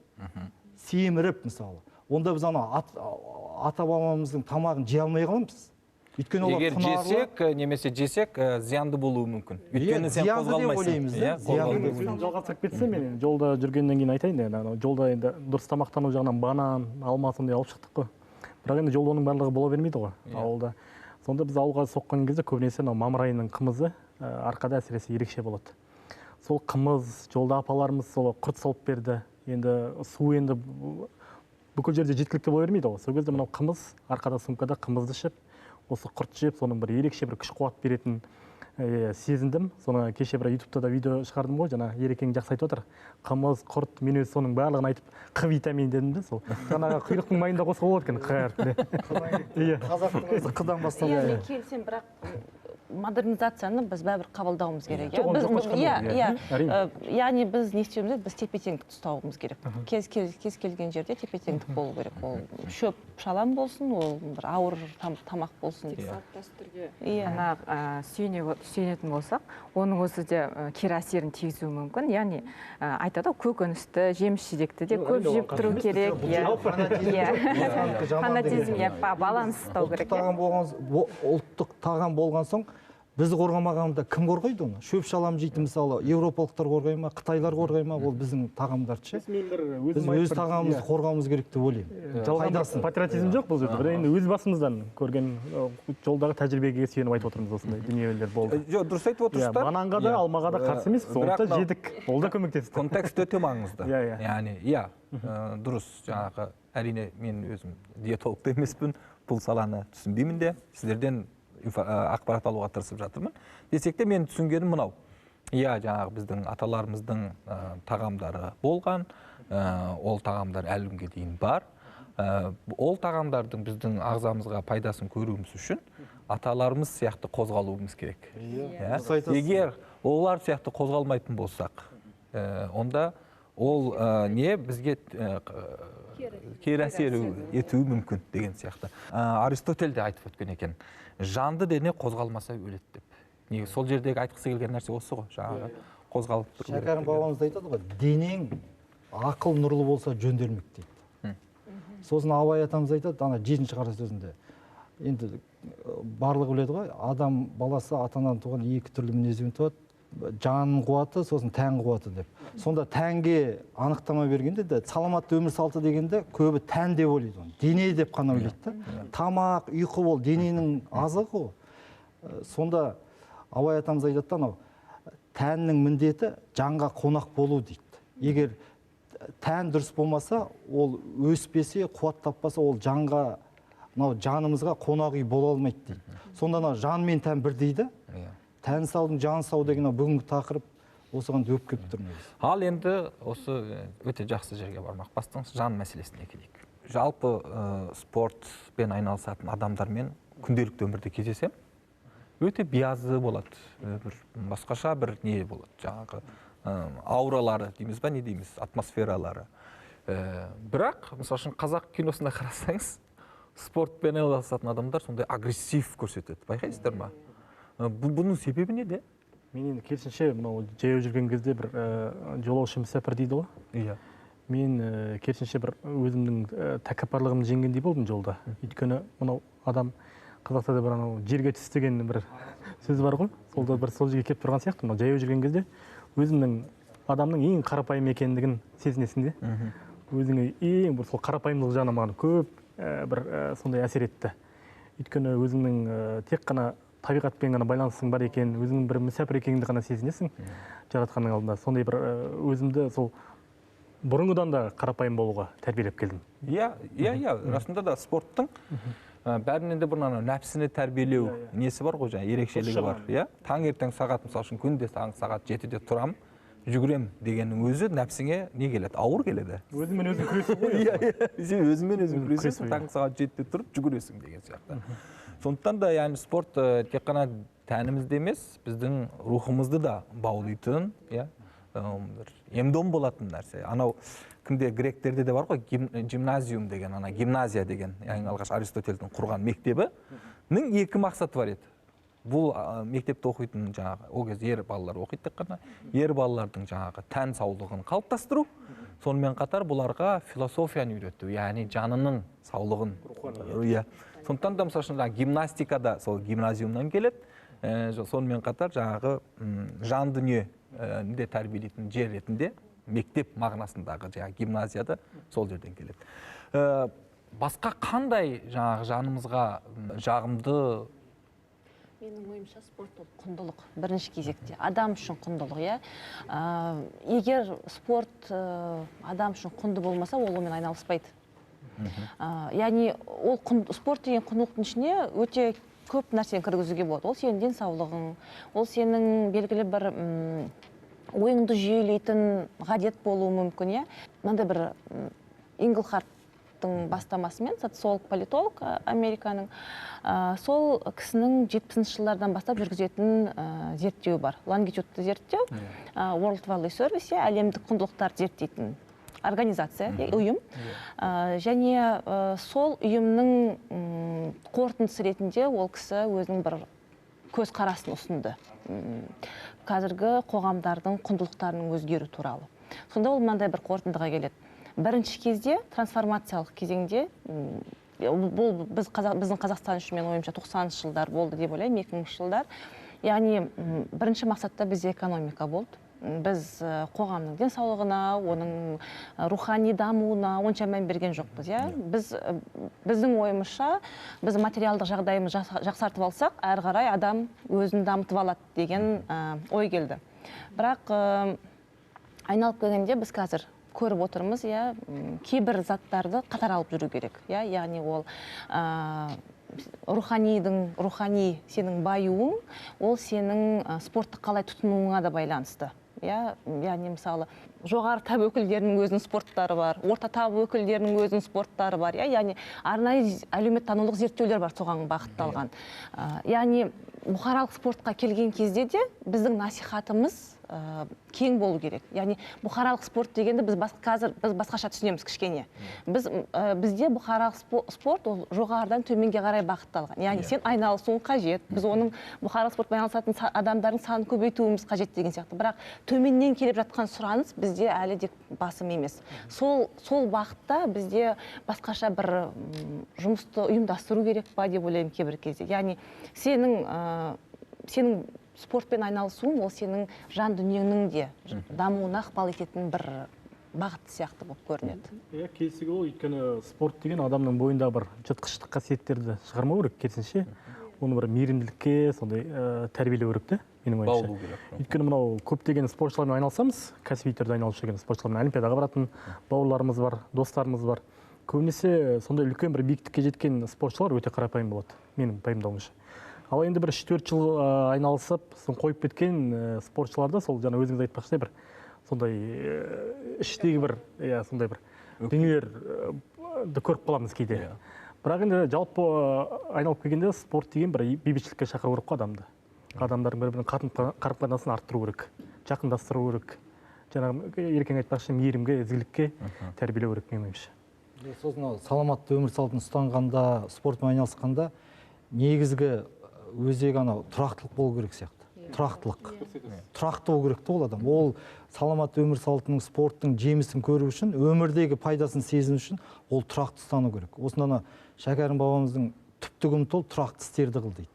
семіріп мысалы, онда біз ата-бабамыздың тамағын жей алмай қаламыз. Егер жесек, немесе жесек, зиянды болуы мүмкін. Өйткені сен қозғалмайсың. Жалғастырып кетсем, мен жолда жүргеннен кейін айтайын, жолда енді дұрыс тамақтану жағынан банан, алма сондай алып шықтық қой. Бірақ енді жолда оның барлығы бола бермейді ғой, ауылда. Сонда біз ауылға соққан кезде көбінесе мамыр айының қымызы арқада әсіресе ерекше болады. Сол қымыз, жолда апаларымыз сол құрт салып берді. Енді су енді бүкіл жерде жеткілікті бола бермейді ғой. Сол кезде мынау қымыз, арқада сумкада қымызды ішіп, осы құрт жеп, соның бір ерекше бір күш қуат беретін сезіндім. Соны кеше бір ютубта да видео шығардым ғой, жаңа Ерекең жақсы айтып отыр. Қымыз, құрт, мен өзі соның барлығын айтып, Қ витамин дедім де, сол. Жаңағы құйрықтың майында қосқа болады екен, Қ әрпіне. Қазақтың өзі Қ-дан басталды. Мен келсем, бірақ модернизацияны біз бәрібір қабылдауымыз керек. Яғни біз не істеуіміз керек, біз тепе-теңдікті ұстауымыз керек. Кез келген жерде тепе-теңдік болу керек. Ол шөп шалам болсын, ол бір ауыр тамақ болсын. Дәстүрге сүйенетін болсақ, оның өзі де кері әсерін тигізуі мүмкін. Яғни айтады, көкөністі, жеміс-жидекті де көп жеп тұру керек. Фанатизм, баланс ұстау керек. Ұлттық тағам болған соң біз қорғамағанда кім қорғайды оны? Шөп шалам жейтін мысалы еуропалықтар қорғай ма, қытайлар қорғай ма, ол біздің тағамдарды ше. Біз өз тағамымызды қорғауымыз керек деп ойлаймын. Жалған патриотизм жоқ бұл жерде. Бірақ енді өз басымыздан көрген жолдағы тәжірибеге сүйеніп айтып отырмыз осындай дүниелер болды. Жоқ, дұрыс айтып отырсыздар. Бананға да, алмаға да қарсы емеспіз, оны да жедік. Ол да көмектесті. Контекст өте маңызды. Яғни, дұрыс. Жаңағы әрине мен өзім диетолог та емеспін, бұл саланы түсінбеймін де, сіздерден ақпарат алуға тырысып жатырмын. Десек те мен түсінгенім мынау. Жаңағы біздің аталарымыздың тағамдары болған, ол тағамдар әлі күнге дейін бар. Ол тағамдардың біздің ағзамызға пайдасын көруіміз үшін аталарымыз сияқты қозғалуымыз керек. Егер олар сияқты қозғалмайтын болсақ, онда ол не бізге кері әсер етуі мүмкін деген сияқты. Аристотель де айтып өткен екен. Жанды дене қозғалмаса өледі деп. Неге сол жердегі айтқысы келген нәрсе осы ғой, жаңағы қозғалып тұру керек. Шәкәрім бабамыз айтады ғой, денең ақыл нұрлы болса жөнделмек дейді. Сосын Абай атамыз айтады, ана 7-ші қара сөзінде. Енді барлығы біледі ғой, адам баласы атадан туған екі түрлі мінезбен туады. Жанның қуаты, сосын тән қуаты деп. Сонда тәнге анықтама бергенде де саламатты өмір салты дегенде көбі тән деп ойлайды оны. Дене деп қана ойлайды. Тамақ, ұйқы ол дененің азығы ғой. Сонда Абай атамыз айтады, анау тәннің міндеті жанға қонақ болу дейді. Егер тән дұрыс болмаса, ол өспесе, қуат таппаса, ол жанға, жанымызға қонақ үй бола алмайды дейді. Сонда жан мен тән бір дейді. Тән саудың жан сау деген бүгінгі тақырып осыған дөп келіп тұрмыз. Ал енді осы өте жақсы жерге бармақ бастыңыз, жан мәселесіне келейік. Жалпы спортпен айналысатын адамдармен күнделікті өмірде кездесем, өте биязы болады. Басқаша бір не болады, жаңағы ауралары дейміз ба, не дейміз, атмосфералары. Бірақ, мысалы үшін қазақ киносында қарасаңыз, спортпен айналысатын адамдар сондай агрессив көрсетеді. Байқайсыздар ма? Бұның себебі неде? Мен енді керісінше мынау жаяу жүрген кезде бір жолаушы мүсәпір дейді ғой. Иә. Мен керісінше бір өзімнің тәкаппарлығымды жеңгендей болдым жолда. Өйткені мынау адам қазақта да бір анау жерге түс деген бір сөз бар ғой. Солда бір сол жерге келіп тұрған сияқты. Мынау жаяу жүрген кезде өзімнің адамның ең қарапайым екендігін сезінесің де. Өзіңе ең бір сол қарапайымдылық жағынан маған көп бір сондай әсер етті. Өйткені өзіңнің тек қана табиғатпен ғана байланысың бар екен, өзіңнің бір мүсәпір екеніңді ғана сезінесің жаратқанның алдында. Сондай бір өзімді сол бұрынғыдан да қарапайым болуға тәрбиелеп келдім. Расында да спорттың бәрінен де бұрын нәпсіні тәрбиелеу несі бар ғой, ерекшелігі бар. Таңертең сағат, мысалы үшін күнде сағат 7-де тұрам, жүгірем дегеннің өзі нәпсіңе не келеді? Ауыр келеді. Өзіңмен өзің күресу ғой. Сен өзіңмен өзің күресесің, таңғы сағат 7-де тұрып жүгіресің деген сияқты. Сондықтан да спорт тек қана тәнімізді емес, біздің рухымызды да баулайтын, емдом болатын нәрсе. Анау кімде гректерде де бар ғой, гимназиум деген, гимназия деген, ең алғаш Аристотельдің құрған мектебінің екі мақсаты бар еді. Бұл мектепте оқитын жаңағы, ол кезде ер балалар оқиды тек қана, ер балалардың жаңағы тән саулығын қалыптастыру, сонымен қатар бұларға философияны үйрету, яғни жанының саулығын. Сондықтан да мысалы үшін гимнастикада сол гимназиумнан келеді, сонымен қатар жаңағы жан дүние де тәрбиелейтін жер ретінде мектеп мағынасындағы гимназияда сол жерден келеді. Басқа қандай жанымызға жағымды? Менің ойымша спорт ол құндылық, бірінші кезекте. Адам үшін құндылық, Егер спорт адам үшін құнды болмаса, ол онымен айналыспайды. Яғни спорт деген құндылықтың ішіне өте көп нәрсені кіргізуге болады. Ол сенің денсаулығың, ол сенің белгілі бір ойыңды жүйелейтін ғадет болуы мүмкін. Мынандай бір Инглхарттың бастамасымен, социолог, политолог Американың, сол кісінің 70-ші жылдардан бастап жүргізетін зерттеуі бар. Лонгитюдты зерттеу, World Value Service, әлемдік құндылықтарды зерттейтін организация, ұйым. Және сол ұйымның қорытындысы ретінде ол кісі өзінің бір көзқарасын ұсынды. Қазіргі қоғамдардың құндылықтарының өзгеру туралы. Сонда ол мынандай бір қорытындыға келеді. Бірінші кезде, трансформациялық кезеңде, бұл біздің Қазақстан үшін мен ойымша 90-шы жылдар болды деп ойлаймын, 2000-ші жылдар. яғни бірінші мақсатта бізде экономика болды. Біз қоғамның денсаулығына, оның рухани дамуына онша мән берген жоқпыз, иә. Біздің ойымызша, біз материалдық жағдайымыз жақсартып алсақ, әрі қарай адам өзін дамытып алады деген ой келді. Бірақ айналып келгенде біз қазір көріп отырмыз, иә, кейбір заттарды қатар алып жүру керек, иә, яғни ол рухани сенің баюың, ол сенің спортты қалай тұтынуыңа да байланысты. Яғни мысалы жоғары тап өкілдерінің өзінің спорттары бар, орта тап өкілдерінің өзінің спорттары бар, яғни арнайы әлеуметтанулық зерттеулер бар соған бағытталған. Яғни бұқаралық спортқа келген кезде де біздің насихатымыз кең болу керек. Яғни бұқаралық спорт дегенде біз басқаша түсінеміз кішкене. Бізде бұқаралық спорт ол жоғарыдан төменге қарай бағытталған. Яғни сен айналысуың қажет. Біз оның бұқаралық спортпен айналысатын адамдардың санын көбейтуіміз қажет деген сияқты. Бірақ төменнен келіп жатқан сұраныс бізде әлі де басым емес. Сол бағытта бізде басқаша бір жұмысты ұйымдастыру керек па деп ойлаймын кейбір кезде. Яғни сенің спортпен айналысуың, ол сенің жан дүниеңнің де дамуына ықпал ететін бір бағыт сияқты болып көрінеді. Келісігі ол, өйткені спорт деген адамның бойында бір жыртқыштық қасиеттерді шығармау керек, керісінше. Оны бір мейірімділікке, сондай тәрбиелеу керек те, менің ойымша. Өйткені мынау көптеген спортшылармен айналысамыз, кәсіби түрде айналысып жүрген спортшылармен олимпиадаға баратын бауырларымыз бар, достарымыз бар. Көбінесе сондай үлкен бір биіктікке жеткен спортшылар өте қарапайым болады, менің пайымдауымша. Ал енді бір 3-4 жыл айналысып, қойып кеткен спортшыларда сол жаңа өзіңіз айтпақшы бір сондай іштегі бір сондай бір дүниелерді көріп қаламыз кейде. Бірақ енді жалпы айналып келгенде спорт деген бір бейбітшілікке шақыру керек қой адамды. Адамдардың бір-бірінің қарым-қатынасын арттыру керек, жақындастыру керек. Жаңағы еркең айтпақшы мейірімге, ізгілікке тәрбиелеу керек менің ойымша. Сосын саламатты өмір салтын ұстанғанда, спортпен айналысқанда негізгі өзегі анау тұрақтылық болу керек сияқты. Тұрақты болу керек те ол адам. Ол саламатты өмір салтының, спорттың жемісін көру үшін, өмірдегі пайдасын сезіну үшін ол тұрақты ұстану керек. Осында Шәкәрім бабамыздың түптігімді ол тұрақты істерді қыл дейді.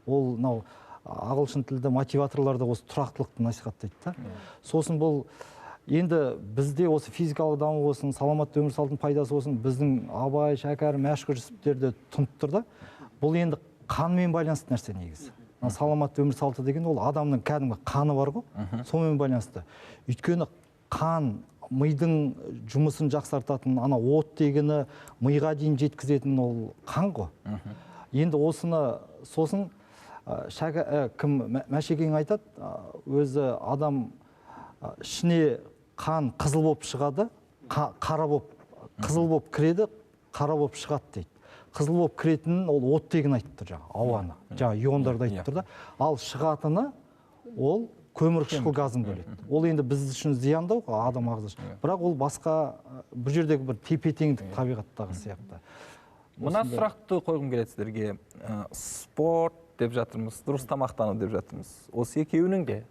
Ол ағылшын тілді мотиваторларда осы тұрақтылықты насихаттайды да. Сосын бұл енді бізде осы физикалық даму болсын, саламатты өмір салтының пайдасы болсын, біздің Абай, Шәкәрім, Мәшһүр Жүсіптерді тұнып тұр да. Бұл енді қанмен байланысты нәрсе негізі. Саламатты өмір салты деген ол адамның кәдімгі қаны бар ғой, сонымен байланысты. Өйткені қан мидың жұмысын жақсартатын, ана оттегіні миға дейін жеткізетін ол қан ғой. Енді осыны сосын Мәшекең айтады, өзі адам ішіне қан қызыл болып шығады, қара болып, қызыл болып кіреді, қара болып шығады дейді. Қызыл болып кіретінін ол оттегін айтып тұр, ауаны, иондарды айтып тұр да. Ал шығатыны ол көмірқышқыл газын бөледі. Ол енді біз үшін зияндау, адам ағзасы. Бірақ ол басқа бір жердегі бір тепе-теңдік табиғаттағы сияқты. Мына сұрақты қойғым келеді сіздерге. Спорт деп жатырмыз, дұрыс тамақтану деп жатырмыз. Осы екеуінің де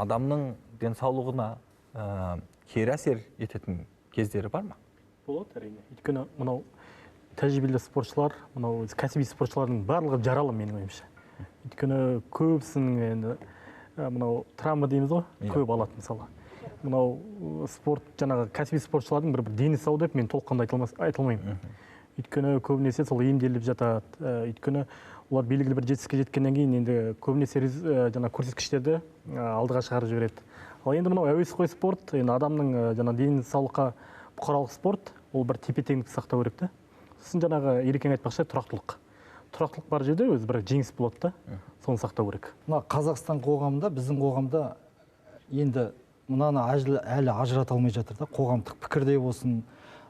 адамның денсаулығына кері әсер ететін кездері бар ма? Болады, әрине. Өйткені мынау тәжірибелі спортшылар, мынау кәсіби спортшылардың барлығы жаралы менің ойымша. Өйткені көбісінің енді мынау травма дейміз ғой, көп алады мысалы. Мынау спорт жаңағы кәсіби спортшылардың бір дені сау деп мен толыққанды айтылмаймын. Өйткені көбінесе сол емделіп жатады. Өйткені олар белгілі бір жетістікке жеткеннен кейін енді көбінесе жаңа көрсеткіштерді алдыға шығарып жібереді. Ал енді мынау әуесқой спорт, енді адамның жаңа денсаулыққа бұқаралық спорт, ол бір тепе-теңдікті сақтау керек те. Сосын жаңағы ерекең айтпақшы тұрақтылық. Тұрақтылық бар жерде өзі бір жеңіс болады да, соны сақтау керек. Мына Қазақстан қоғамында, біздің қоғамда енді мынаны әлі ажырата алмай жатыр да, қоғамдық пікірде болсын.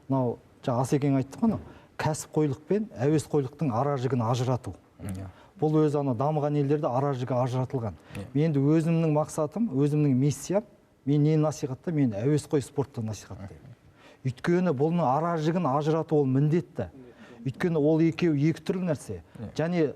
Мынау Асекең айтты ғой, кәсіпқойлық пен әуесқойлықтың ара-жігін ажырату. Бұл өзі дамыған елдерде ара-жігі ажыратылған. Мен енді өзімнің мақсатым, өзімнің миссиям, мен не насихатта, мен әуесқой спортты насихаттаймын. Өйткені бұның ара-жігін ажырату ол міндетті. Өйткені ол екі түрлі нәрсе. Және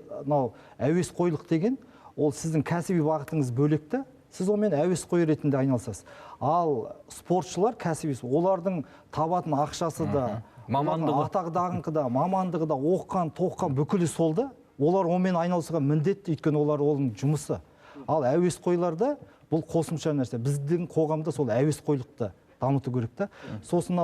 әуесқойлық деген, ол сіздің кәсіби бағытыңыз бөлекті, сіз онымен әуесқой ретінде айналысасыз. Ал спортшылар кәсіби, олардың табатын ақшасы да, атақ-даңқы да, мамандығы да, оққан, тоққан бүкілі сол да, олар онымен айналысуға міндетті, өйткені олар оның жұмысы. Ал әуесқойларда бұл қосымша нәрсе. Біздің қоғамда сол әуесқойлықты дамыту керек та. Сосын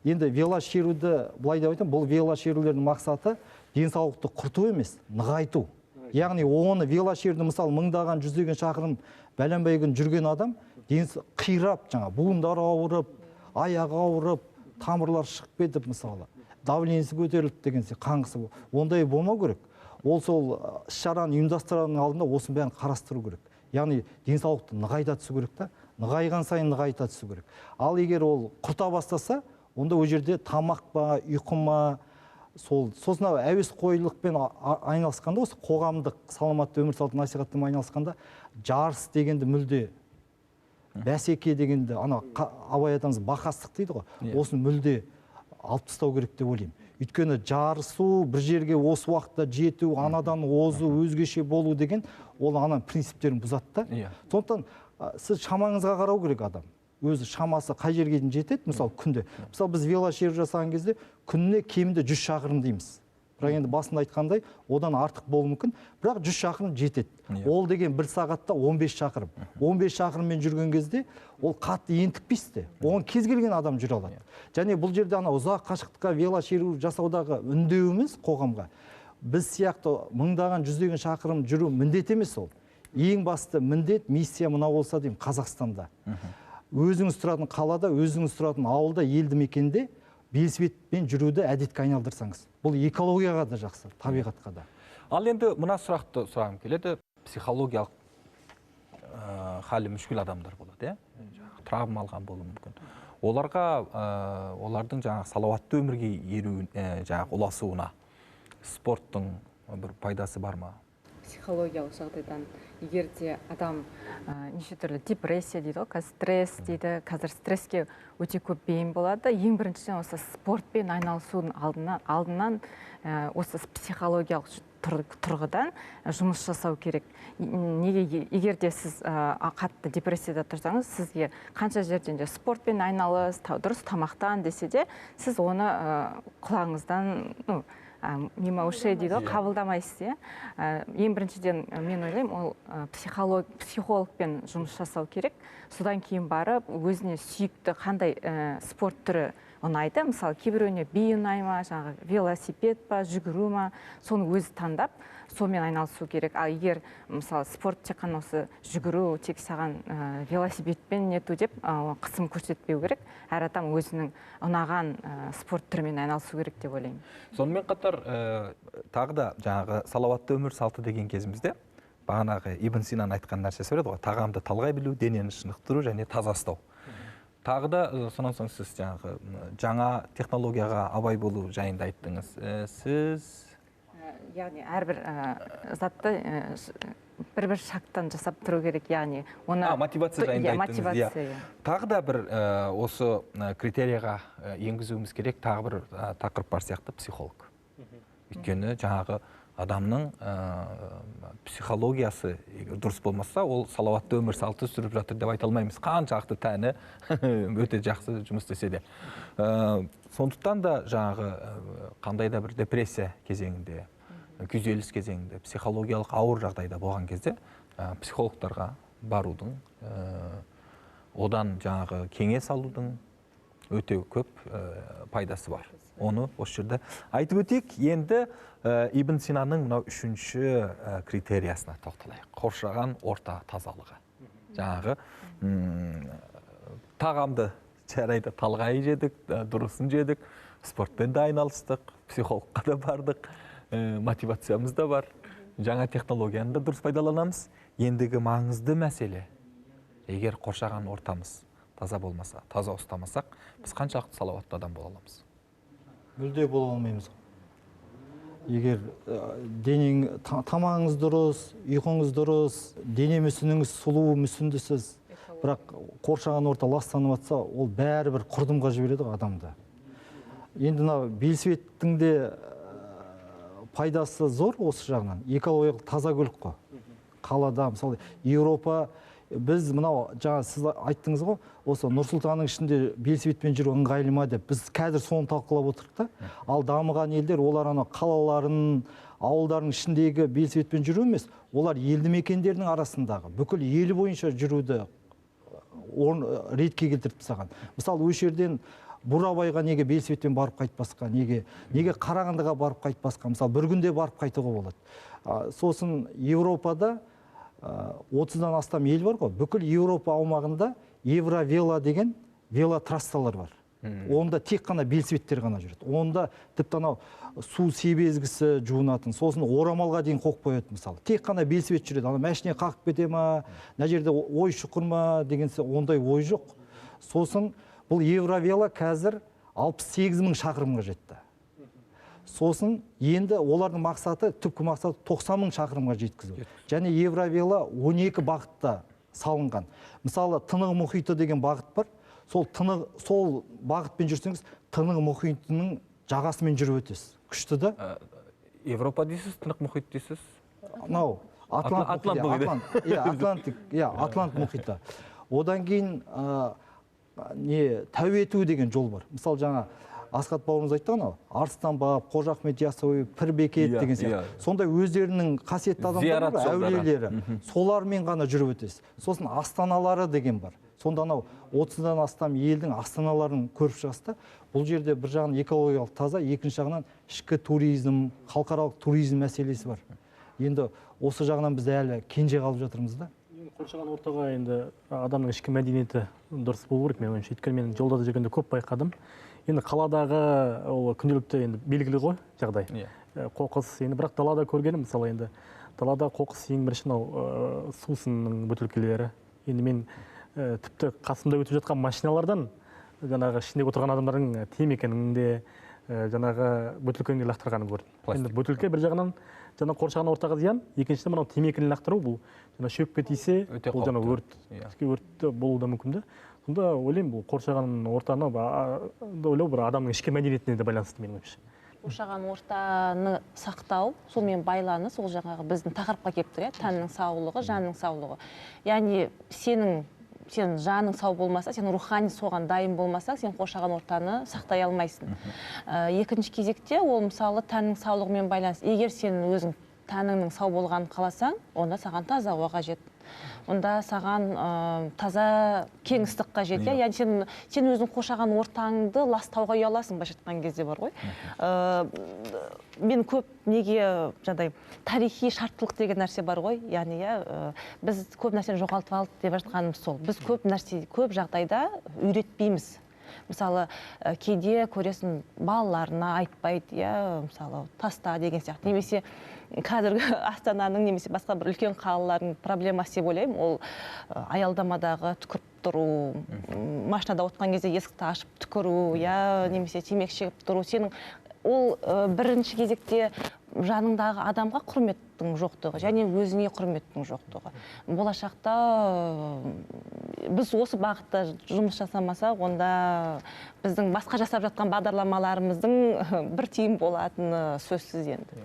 енді велошеруді былай деп айтамын, бұл велошерулердің мақсаты денсаулықты құрту емес, нығайту. Яғни оны велошеруді мысалы мыңдаған, жүздеген шақырым бәленбай күн жүрген адам қирап, буындары ауырып, аяғы ауырып, тамырлар шығып кетіп мысалы, давлениесі көтеріліп деген қаңғысы, ондай болмау керек. Ол сол шараны ұйымдастырудың алдында осының бәрін қарастыру керек. Яғни денсаулықты нығайта түсу керек та, нығайған сайын нығайта түсу керек. Ал егер ол құрта бастаса, онда ол жерде тамақ па, ұйқы ма, сосын әуесқойлықпен айналысқанда, осы қоғамдық саламатты өмір салтын насихаттаумен айналысқанда, жарыс дегенді мүлде, бәсеке дегенді, абай атамыз бақастық дейді ғой, осыны мүлде алып тастау керек деп ойлаймын. Өйткені жарысу, бір жерге осы уақытта жету, анадан озу, өзгеше болу деген, ол принциптерін бұзады да. Сондықтан сіз шамаңызға қарау керек адам. Өзі шамасы қай жерге дейін жетеді, мысалы күнде. Мысалы біз велошеру жасаған кезде күніне кемінде 100 шақырым дейміз. Бірақ енді басында айтқандай, одан артық болуы мүмкін, бірақ 100 шақырым жетеді. Ол деген бір сағатта 15 шақырым. 15 шақырыммен жүрген кезде ол қатты ентікпейсіз де. Оған кез келген адам жүре алады. Және бұл жерде ұзақ қашықтыққа велошеру жасаудағы үндеуіміз қоғамға. Біз сияқты мыңдаған, жүздеген шақырым жүру міндет емес ол. Ең басты міндет, миссия мынау болса деймін, Қазақстанда. Өзіңіз тұратын қалада, өзіңіз тұратын ауылда, елді мекенде велосипедпен жүруді әдетке айналдырсаңыз. Бұл экологияға да жақсы, табиғатқа да. Ал енді мына сұрақты сұрағым келеді. Психологиялық халі мүшкіл адамдар болады, травма алған болуы мүмкін. Олардың салауатты өмірге ұласуына спорттың бір пайдасы бар ма? Психологиялық жағдайдан егер де адам неше түрлі депрессия дейді ғой, стресс дейді, қазір стресске өте көп бейім болады. Ең біріншіден осы спортпен айналысудың алдынан осы психологиялық тұрғыдан жұмыс жасау керек. Неге, егер де сіз қатты депрессияда тұрсаңыз, сізге қанша жерден де спортпен айналыс, дұрыс тамақтан десе де, сіз оны құлағыңыздан мимо ушей дейді, қабылдамайсыз. Ең біріншіден мен ойлаймын, ол психологпен жұмыс жасау керек. Содан кейін барып, өзіне сүйікті қандай спорт түрі ұнайды. Мысалы, кейбіреуіне би ұнай ма, велосипед па, жүгіру ма, соны өзі таңдап, сонымен айналысу керек. Ал егер, мысалы, спорт тек қана осы жүгіру, тек саған велосипедпен нету деп қысым көрсетпеу керек. Әр адам өзінің ұнаған спорт түрімен айналысу керек деп ойлаймын. Сонымен қатар, тағы да салауатты өмір салты деген кезімізде, бағанағы Ибн Синан айтқан нәрсесі бар еді ғой, тағамды талғай білу, денені шынықтыру және таза ұстау. Тағы да сонан соң сіз жаңа технологияға абай болу жайында айттыңыз. Сіз яғни әрбір затты бір шақтан жасап тұру керек, яғни оны мотивация жайында айттыңыз. Тағы да бір осы критерияға енгізуіміз керек, тағы бір тақырып бар сияқты, психолог. Өйткені жаңағы адамның психологиясы дұрыс болмаса, ол салауатты өмір салты сүріп жатыр деп айта алмаймыз. Қаншалықты тәні өте жақсы жұмыс істесе де. Сондықтан да жаңағы қандай да бір депрессия кезеңінде, күйзеліс кезеңінде, психологиялық ауыр жағдайда болған кезде психологтарға барудың, одан жаңағы кеңес алудың өте көп пайдасы бар. Оны осы жерде айтып өтейік. Енді Ибн Синаның мынау үшінші критериясына тоқталайық. Қоршаған орта тазалығы. Жаңағы тағамды жарайды талғай жедік, дұрысын жедік, спортпен де айналыстық, психологқа да бардық, мотивациямыз да бар. Жаңа технологияны да дұрыс пайдаланамыз. Ендігі маңызды мәселе, егер қоршаған ортамыз таза болмаса, таза ұстамасақ, біз қаншалықты салауатты адам бола аламыз? Мүлде бола алмаймыз. Егер тамағыңыз дұрыс, ұйқыңыз дұрыс, дене мүсініңіз сұлу, мүсіндісіз, бірақ қоршаған орта ластанып жатса, ол бәрібір құрдымға жібереді адамды. Енді велосипедтің де пайдасы зор осы жағынан. Экологиялық таза көлік қой. Қалада, мысалы, Еуропа, біз мынау жаңа сіз айттыңыз ғой, осы Нұр-Сұлтанның ішінде велосипедпен жүру ыңғайлы ма деп, біз қазір соны талқылап отырдық та. Ал дамыған елдер олар қалаларын, ауылдардың ішіндегі велосипедпен жүру емес, олар елді мекендердің арасындағы бүкіл ел бойынша жүруді ретке келтіріп тастаған. Мысалы, осы жерден Бурабайға неге велосипедпен барып қайтпасқа, неге Қарағандыға барып қайтпасқа, мысалы, бір күнде барып қайтуға болады. Сосын Европада 30-дан астам ел бар ғой, бүкіл Европа аумағында Евровело деген велотрассалар бар. Онда тек қана велосипедтер ғана жүреді. Онда тіпті анау су себезгісі жуынатын, сосын орамалға дейін қойып қояды мысалы. Тек қана велосипед жүреді. Ана машине қағып кете ма, мына жерде ой шұқыр ма деген ондай ой жоқ. Сосын бұл Евровело қазір 68 000 шақырымға жетті. Сосын енді олардың мақсаты, түпкі мақсаты 90 000 шақырымға жеткізу. Және Евровело 12 бағытта салынған. Мысалы, Тынық мұхиты деген бағыт бар. Сол бағытпен жүрсеңіз, Тынық мұхитының жағасымен жүріп өтесіз. Күшті да? Европа дейсіз, Тынық мұхит дейсіз? Атлант мұхиты. Одан кейін тәу ету деген жол бар. Мысалы, жаңа Асқат бауырымыз айтты ғана, Арыстан баб, Қожа Ахмет Яссауи, Пірбекет деген сияқты. Сондай өздерінің қасиетті адамдары, әулиелері, солармен ғана жүріп өтесіз. Сосын астаналары деген бар. Сонда анау 30-дан астам елдің астаналарын көріп шығасыз. Бұл жерде бір жағынан экологиялық таза, екінші жағынан ішкі туризм, халықаралық туризм мәселесі бар. Енді осы жағынан біз әлі кенже қалып жатырмыз да. Қоршаған ортаға енді адамның ішкі мәдениеті дұрыс болу керек, мен ойымша. Өйткені мен жолда жүргенде көп байқадым. Енді қаладағы ол күнделікті енді белгілі ғой жағдай. Қоқыс, енді бірақ далада көргенім, мысалы енді далада қоқыс ең бірінші сусынның бөтелкелері. Енді мен тіпті қасымда өтіп жатқан машиналардан жаңағы ішінде отырған адамдардың темекінің де жаңағы бөтелкені лақтырғанын көрдім. Енді бөтелке бір жағынан жаңа қоршаған ортаға зиян, екіншіден мынау темекіні лақтыру, бұл жаңа шөпке тисе, бұл жаңа өрт болуы да мүмкін. Сонда ойлаймын, бұл қоршаған ортаны ойлау бір адамның ішкі мәдениетіне де байланысты менің ойымша. Қоршаған ортаны сақтау, сонымен байланыс, ол жаңағы біздің тақырыпқа келіп тұр, тәннің саулығы, жанның саулығы. Яғни сен жаның сау болмаса, сен рухани соған дайын болмасаң, сен қоршаған ортаны сақтай алмайсың. Екінші кезекте ол мысалы тәннің саулығымен байланысты. Егер сен өзің тәніңнің сау болғанын қаласаң, онда саған таза ауа қажет. Онда саған таза кеңістік қажет. Яғни сен өзің қоршаған ортаңды ластауға ұяласың, былайша айтқан кезде бар ғой. Мен көп неге тарихи шарттылық деген нәрсе бар ғой. Яғни біз көп нәрсені жоғалтып алдық деп жатқанымыз сол. Біз көп жағдайда үйретпейміз. Мысалы, кейде көресің балаларына айтпайды, мысалы, таста деген сияқты. Немесе қазіргі Астананың немесе басқа бір үлкен қалалардың проблемасы деп ойлаймын, ол аялдамадағы түкіріп тұру, машинада отырған кезде есікті ашып түкіру, немесе темекі шегіп тұру. Сенің ол бірінші кезекте жаныңдағы адамға құрметтің жоқтығы, және өзіңе құрметтің жоқтығы. Болашақта біз осы бағытта жұмыс жасамасақ, онда біздің басқа жасап жатқан бағдарламаларымыздың бір тиым болатыны сөзсіз енді.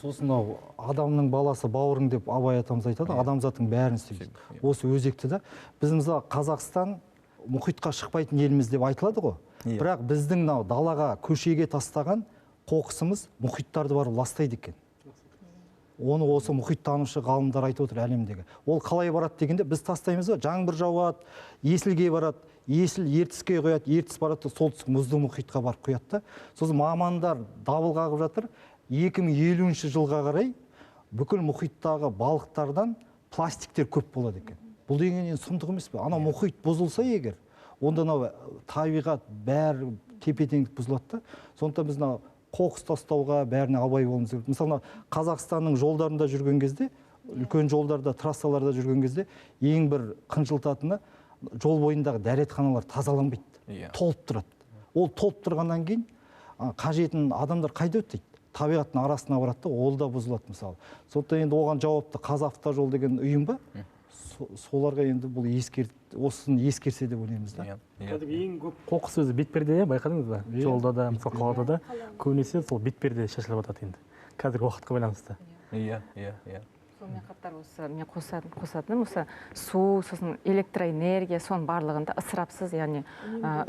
Сосын адамның баласы бауырың деп Абай атамыз айтады, адамзаттың бәрін істейді. Осы өзекті да. Біз мысалы Қазақстан мұхитқа шықпайтын еліміз деп айтылады ғой. Бірақ біздің далаға, көшеге тастаған қоқысымыз мұхиттарды барып ластайды екен. Оны осы мұхиттанушы ғалымдар айтып отыр әлемдегі. Ол қалай барады дегенде, біз тастаймыз ба, жаңбыр жауады, Есілге барады, Есіл Ертіске құяды, Ертіс барады, солтүстік мұзды мұхитқа барып құяды. Сосын мамандар дабыл қағып жатыр. 2050 жылға қарай бүкіл мұхиттағы балықтардан пластиктер көп болады екен. Бұл деген сұмдық емес пе? Ана мұхит бұзылса егер, онда табиғат бәрі тепе-теңдік бұзылады. Сондықтан біз қоқыс тастауға бәріне абай болуымыз керек. Мысалы, Қазақстанның жолдарында жүрген кезде, үлкен жолдарда, трассаларда жүрген кезде, ең бір қынжылтатыны жол бойындағы дәретханалар тазаланбайды, толып тұрады. Ол толып тұрғаннан кейін қажетін адамдар қайда өтеді? Табиғаттың арасына барады, ол да бұзылады мысалы. Сондықтан енді оған жауапты Қазавтожол деген ұйым ба? Соларға енді бұл осыны ескерсе деп ойлаймыз да. Қазір ең көп қоқыс өзі бетперде, байқадыңыз ба? Жолда да, мысалы қалада да көбінесе сол бетперде шашылып жатады енді. Қазіргі уақытқа байланысты. сонымен қатар осы мен қосатыным осы су, сосын электроэнергия, соның барлығында ысырапсыз, яғни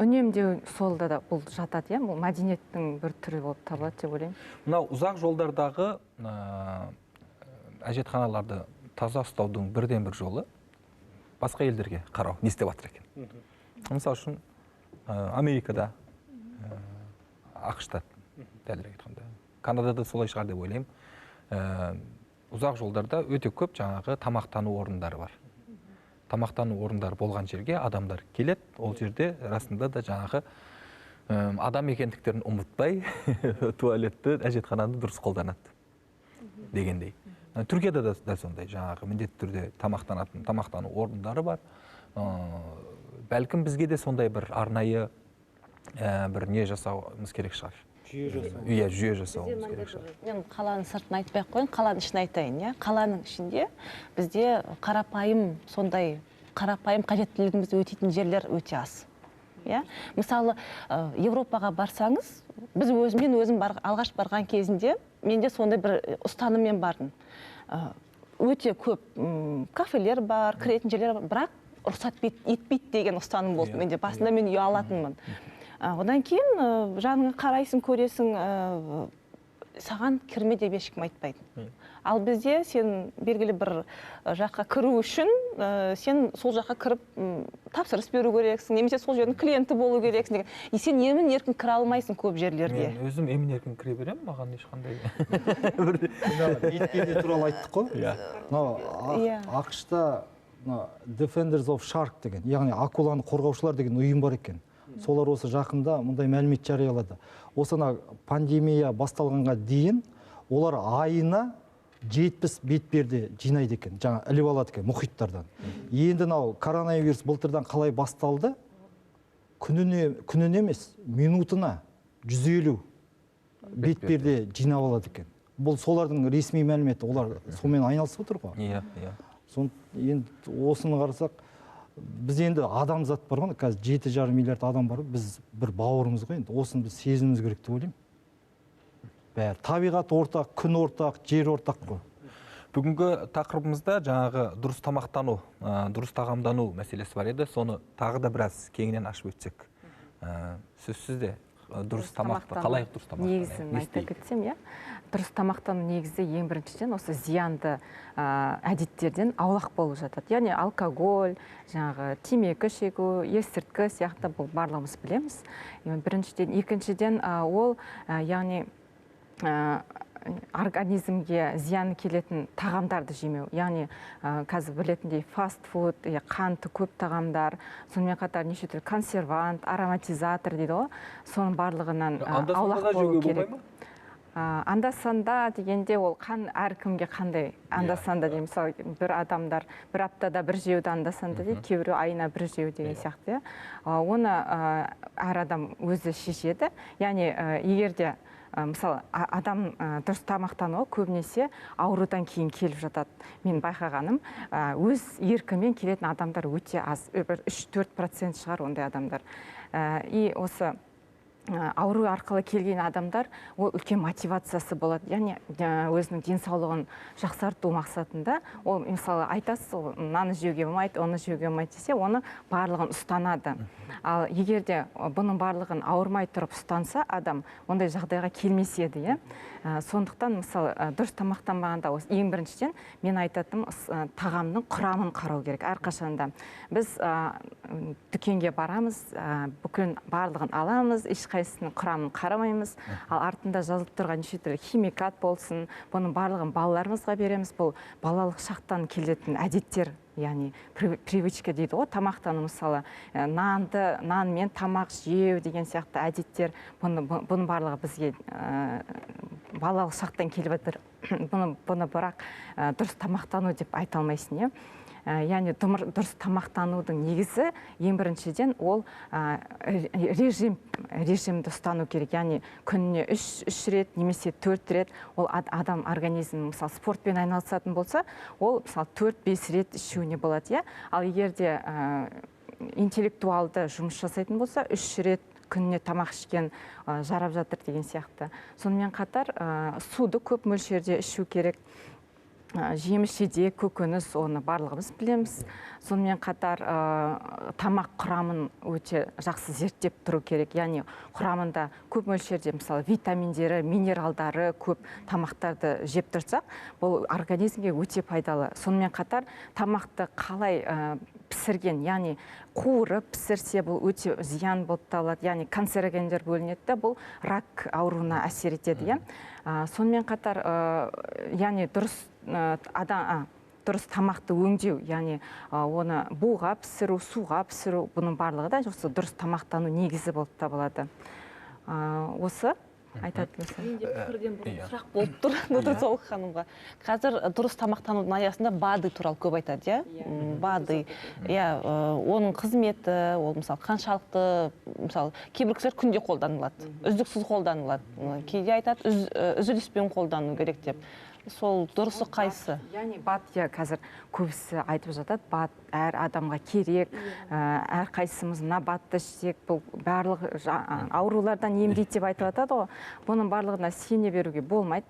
үнемдеу солда да бұл жатады, иә, бұл мәдениеттің бір түрі болып табылады деп ойлаймын. Мынау ұзақ жолдардағы әжетханаларды таза ұстаудың бірден бір жолы басқа елдерге қарау, не істеп жатыр екен. Мысалы үшін Америкада, ақш-та, дәлірек айтқанда, Канадада солай шығар деп ойлаймын. Ұзақ жолдарда өте көп жаңағы тамақтану орындары бар. Тамақтану орындары болған жерге адамдар келеді, ол жерде расында да жаңағы адам екендіктерін ұмытпай туалетті, әжетхананы дұрыс қолданады дегендей. Түркияда да сондай жаңағы міндетті түрде тамақтану орындары бар. Бәлкім бізге де сондай бір арнайы бір не жасауымыз керек шығар. Жүйе жасауымыз керек шығар. Мен қаланың сыртын айтпай ақ қойын, қаланың ішін айтайын, иә. Қаланың ішінде бізде қарапайым қажеттілігімізді өтейтін жерлер өте аз. Иә? Мысалы, Европаға барсаңыз, мен өзім алғаш барған кезінде, менде сондай бір ұстаныммен бардым. Өте көп кафелер бар, кіретін жерлер бар, бірақ рұқсат етпейді деген ұстаным болды. Менде басында мен ұялатынмын. Одан кейін жаныңа қарайсың, көресің, саған кірме деп ешкім айтпайды. Ал бізде сен белгілі бір жаққа кіру үшін сен сол жаққа кіріп тапсырыс беру керексің, немесе сол жердің клиенті болу керексің деген. Сен емін-еркін кіре алмайсың көп жерлерге. Мен өзім емін-еркін кіре беремін, маған ешқандай. Етпеде туралы айттық қой. ақш-та Defenders of Shark деген, яғни акуланы қорғаушылар деген ұйым бар екен. Солар осы жақында мұндай мәлімет жариялады. Осы пандемия басталғанға дейін олар айына 70 бетперде жинайды екен, жаңа іліп алады екен мұхиттардан. Енді коронавирус былтырдан қалай басталды? Күніне емес, минутына 150 бетперде жинап алады екен. Бұл солардың ресми мәліметі, олар сонымен айналысып отыр ғой. Енді осыны қарасақ, біз енді адамзат бар ғой, қазір 7,5 миллиард адам бар, біз бір бауырымыз ғой, енді осыны біз сезінуіміз керек деп ойлаймын. Бәрі табиғат ортақ, күн ортақ, жер ортақ қой. Бүгінгі тақырыбымызда жаңағы дұрыс тамақтану, дұрыс тағамдану мәселесі бар еді, соны тағы да біраз кеңінен ашып өтсек. Сөзсіз де дұрыс тамақтану, қалай дұрыс тамақтану? Негізін айта кетсем, иә. Дұрыс тамақтану негізі ең біріншіден осы зиянды әдеттерден аулақ болып жатады. Яғни алкоголь, жаңағы темекі шегу, есірткі сияқты бұл барлығымыз білеміз. Біріншіден, екіншіден ол яғни организмге зияны келетін тағамдарды жемеу. Яғни қазір білетіндей фастфуд, қанты көп тағамдар, сонымен қатар неше түрлі консервант, ароматизатор дейді ғой, соның барлығынан аулақ болу керек. Анда-санда дегенде ол әркімге қандай анда-санда деймін. Мысалы, бір адамдар бір аптада бір жеуді анда-санда дейді, кейбірі айына бір жеу деген сияқты. Оны әр адам өзі шешеді. Яғни егерде мысалы, адам дұрыс тамақтануы көбінесе аурудан кейін келіп жатады. Мен байқағаным, өз еркімен келетін адамдар өте аз, 3-4% шығар ондай адамдар. И осы ауру арқылы келген адамдар ол үлкен мотивациясы болады. Яғни өзінің денсаулығын жақсарту мақсатында ол мысалы айтасыз, наны жеуге болмайды, оны жеуге болмайды десе, оны барлығын ұстанады. Ал егерде бұның барлығын ауырмай тұрып ұстанса, адам ондай жағдайға келмес еді. Сондықтан мысалы дұрыс тамақтанбағанда ең біріншіден мен айтатым тағамның құрамын қарау керек әрқашанда. Біз дүкенге барамыз, бүкіл барлығын аламыз, ешқайсысының құрамын қарамаймыз. Ал артында жазылып тұрған неше түрлі химикат болсын, бұның барлығын балаларымызға береміз. Бұл балалық шақтан келетін әдеттер, яғни привычка дейді ғой, тамақтану мысалы нанмен тамақ жеу деген сияқты әдеттер, бұның барлығы бізге балалық шақтан келіп жатыр. Бұны бірақ дұрыс тамақтану деп айта алмайсың, яғни дұрыс тамақтанудың негізі ең біріншіден ол режимді ұстану керек. Яғни күніне 3 рет немесе 4 рет ол адам организмі мысалы спортпен айналысатын болса, ол мысалы 4-5 рет ішуіне болады. Ал егерде интеллектуалды жұмыс жасайтын болса, 3 рет күніне тамақ ішкен жарап жатыр деген сияқты. Сонымен қатар суды көп мөлшерде ішу керек. жеміс жидек, көкөніс, оны барлығымыз білеміз. Сонымен қатар тамақ құрамын өте жақсы зерттеп тұру керек. Яғни құрамында көп мөлшерде мысалы витаминдері, минералдары көп тамақтарды жеп тұрсақ, бұл организмге өте пайдалы. Сонымен қатар тамақты қалай пісірген, яғни қуырып пісірсе, бұл өте зиян болып табылады. Яғни канцерогендер бөлінеді, бұл рак ауруына әсер етеді. Сонымен қатар яғни дұрыс тамақты өңдеу, яғни оны буға пісіру, суға пісіру, бұның барлығы да осы дұрыс тамақтану негізі болып табылады. Осы айтатын болсам. Менде пікірден бір сұрақ болып тұр нутрициолог ханымға. Қазір дұрыс тамақтанудың аясында БАДы туралы көп айтады, БАДы. Оның қызметі, ол мысалы қаншалықты, мысалы кейбір кісілер күнде қолданылады, үздіксіз қолданылады. Кейде айтады, үзіліспен қолдану керек деп. Сол дұрысы қайсы? Яғни БАД қазір көбісі айтып жатады, БАД әр адамға керек, әр қайсымыз мына БАДты ішсек, бұл барлық аурулардан емдейді деп айтып жатады ғой. Бұның барлығына сене беруге болмайды.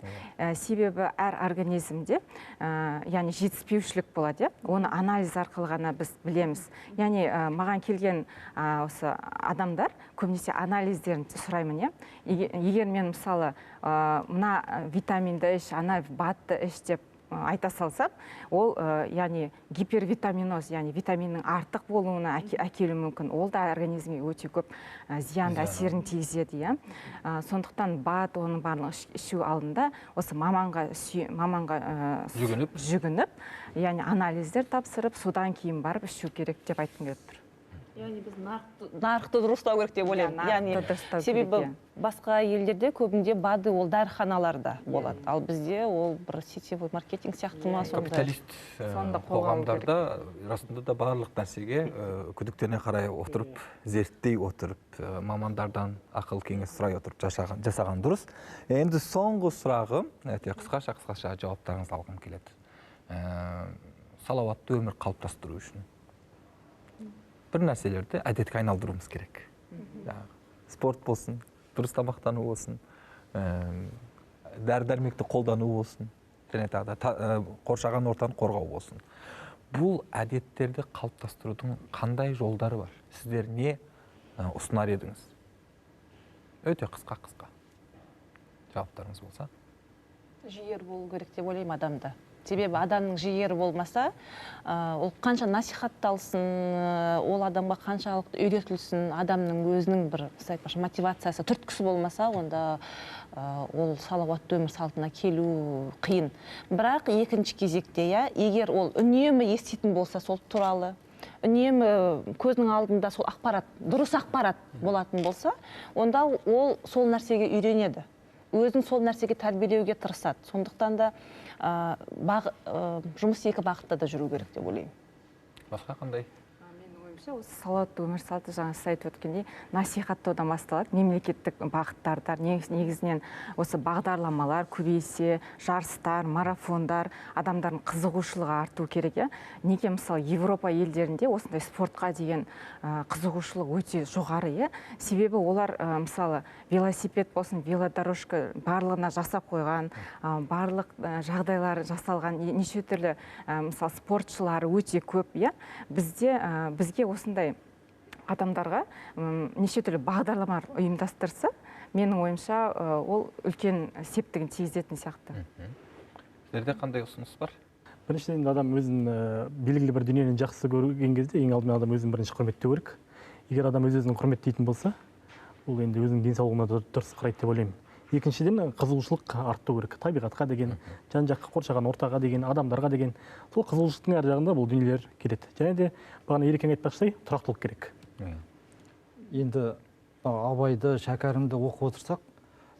Себебі әр организмде яғни жетіспеушілік болады. Оны анализ арқылы ғана біз білеміз. Яғни маған келген осы адамдар көбінесе анализдерін сұраймын. Егер мен мысалы мына витаминді іш, ана БАДты іш деп айта салсам, ол яғни гипервитаминоз, яғни витаминнің артық болуына әкелуі мүмкін. Ол да организмге өте көп зиянды әсерін тигізеді. Сондықтан БАД оның барлығын ішу алдында осы маманға жүгініп, яғни анализдер тапсырып, содан кейін барып ішу керек деп айтқым келіп тұр. Яғни біз нарықты дұрыстау керек деп ойлаймын. Яғни себебі басқа елдерде көбінде БАДы ол дәріханаларда болады. Ал бізде ол бір сетевой маркетинг сияқты ма сонда. Капиталист қоғамдарда расында да барлық нәрсеге күдіктене қарай отырып, зерттей отырып, мамандардан ақыл кеңес сұрай отырып жасаған дұрыс. Енді соңғы сұрағым, қысқаша жауаптарыңызды алғым келеді. Салауатты өмір қалыптастыру үшін бір нәрселерді әдетке айналдыруымыз керек. Спорт болсын, дұрыс тамақтану болсын, дәрі-дәрмекті қолдану болсын, және тағы да қоршаған ортаны қорғау болсын. Бұл әдеттерді қалыптастырудың қандай жолдары бар? Сіздер не ұсынар едіңіз? Өте қысқа жауаптарыңыз болса. Жігер болу керек деп ойлаймын адамда. Себебі адамның жігері болмаса, ол қанша насихатталсын, ол адамға қаншалықты үйретілсін, адамның өзінің бір мотивациясы, түрткісі болмаса, онда ол салауатты өмір салтына келу қиын. Бірақ екінші кезекте, егер ол үнемі еститін болса сол туралы, үнемі көзінің алдында сол ақпарат, дұрыс ақпарат болатын болса, онда ол сол нәрсеге үйренеді. Өзін сол нәрсеге тәрбиелеуге тырысады. Сондықтан да жұмыс екі бағытта да жүру керек деп ойлаймын. Басқа қандай? Менің ойымша, осы салауатты өмір салты жаңа сіз айтып өткендей насихаттаудан басталады. Мемлекеттік бағыттарда негізінен осы бағдарламалар көбейсе, жарыстар, марафондар, адамдардың қызығушылығы арту керек. Неге мысалы Европа елдерінде осындай спортқа деген қызығушылық өте жоғары. Себебі олар мысалы велосипед болсын, велодорожка барлығына жасап қойған, барлық жағдайлар жасалған, неше түрлі мысалы спортшылары өте көп. Бізге осындай адамдарға неше түрлі бағдарламалар ұйымдастырса, менің ойымша ол үлкен септігін тигізетін сияқты. Сіздерде қандай ұсыныс бар? Біріншіден адам өзін белгілі бір дүниені жақсы көрген кезде, ең алдымен адам өзін бірінші құрметтеу керек. Егер адам өзін құрметтейтін болса, ол енді өзінің денсаулығына дұрыс қарайды деп ойлаймын. Екіншіден қызығушылық арту керек. Табиғатқа деген, жан-жаққа қоршаған ортаға деген, адамдарға деген. Сол қызығушылықтың әр жағында бұл дүниелер келеді. Және де бағана Ерекең айтпақшы, тұрақтылық керек. Енді абайды, шәкәрімді оқып отырсақ,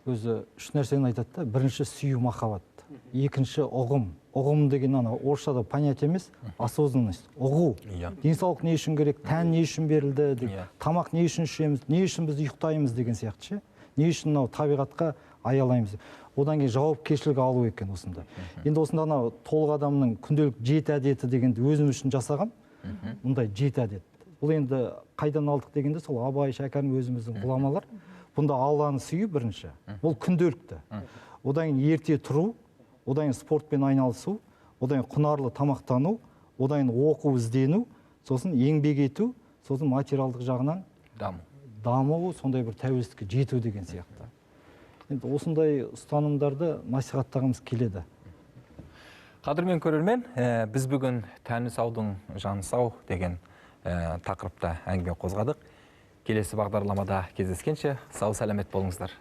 өзі үш нәрсені айтады да. Бірінші сүю махаббат, екінші ұғым. Ұғым деген орысшада понятие емес, осознанность, ұғу. Денсаулық не үшін керек, тән не үшін берілді, тамақ не үшін ішеміз, не үшін біз ұйықтаймыз деген сияқты. Не үшін табиғатқа аялаймыз. Одан кейін жауапкершілік алу екен осында. Енді осында толық адамның күнделік 7 әдеті дегенді өзім үшін жасағам. Мұндай 7 әдет. Бұл енді қайдан алдық дегенде сол Абай, Шәкәрім өзіміздің ғұламалар. Бұнда Алланы сүю бірінші. Бұл күнделікті. Одан кейін ерте тұру, одан кейін спортпен айналысу, одан кейін құнарлы тамақтану, одан кейін оқу іздену, сосын еңбек ету, сосын материалдық жағынан даму, сондай бір тәуелсіздікке жету деген сияқты. Енді осындай ұстанымдарды насихаттағымыз келеді. Қадірмен көрермен, біз бүгін тәні саудың жаны сау деген тақырыпта әңгіме қозғадық. Келесі бағдарламада кездескенше сау сәлемет болыңыздар.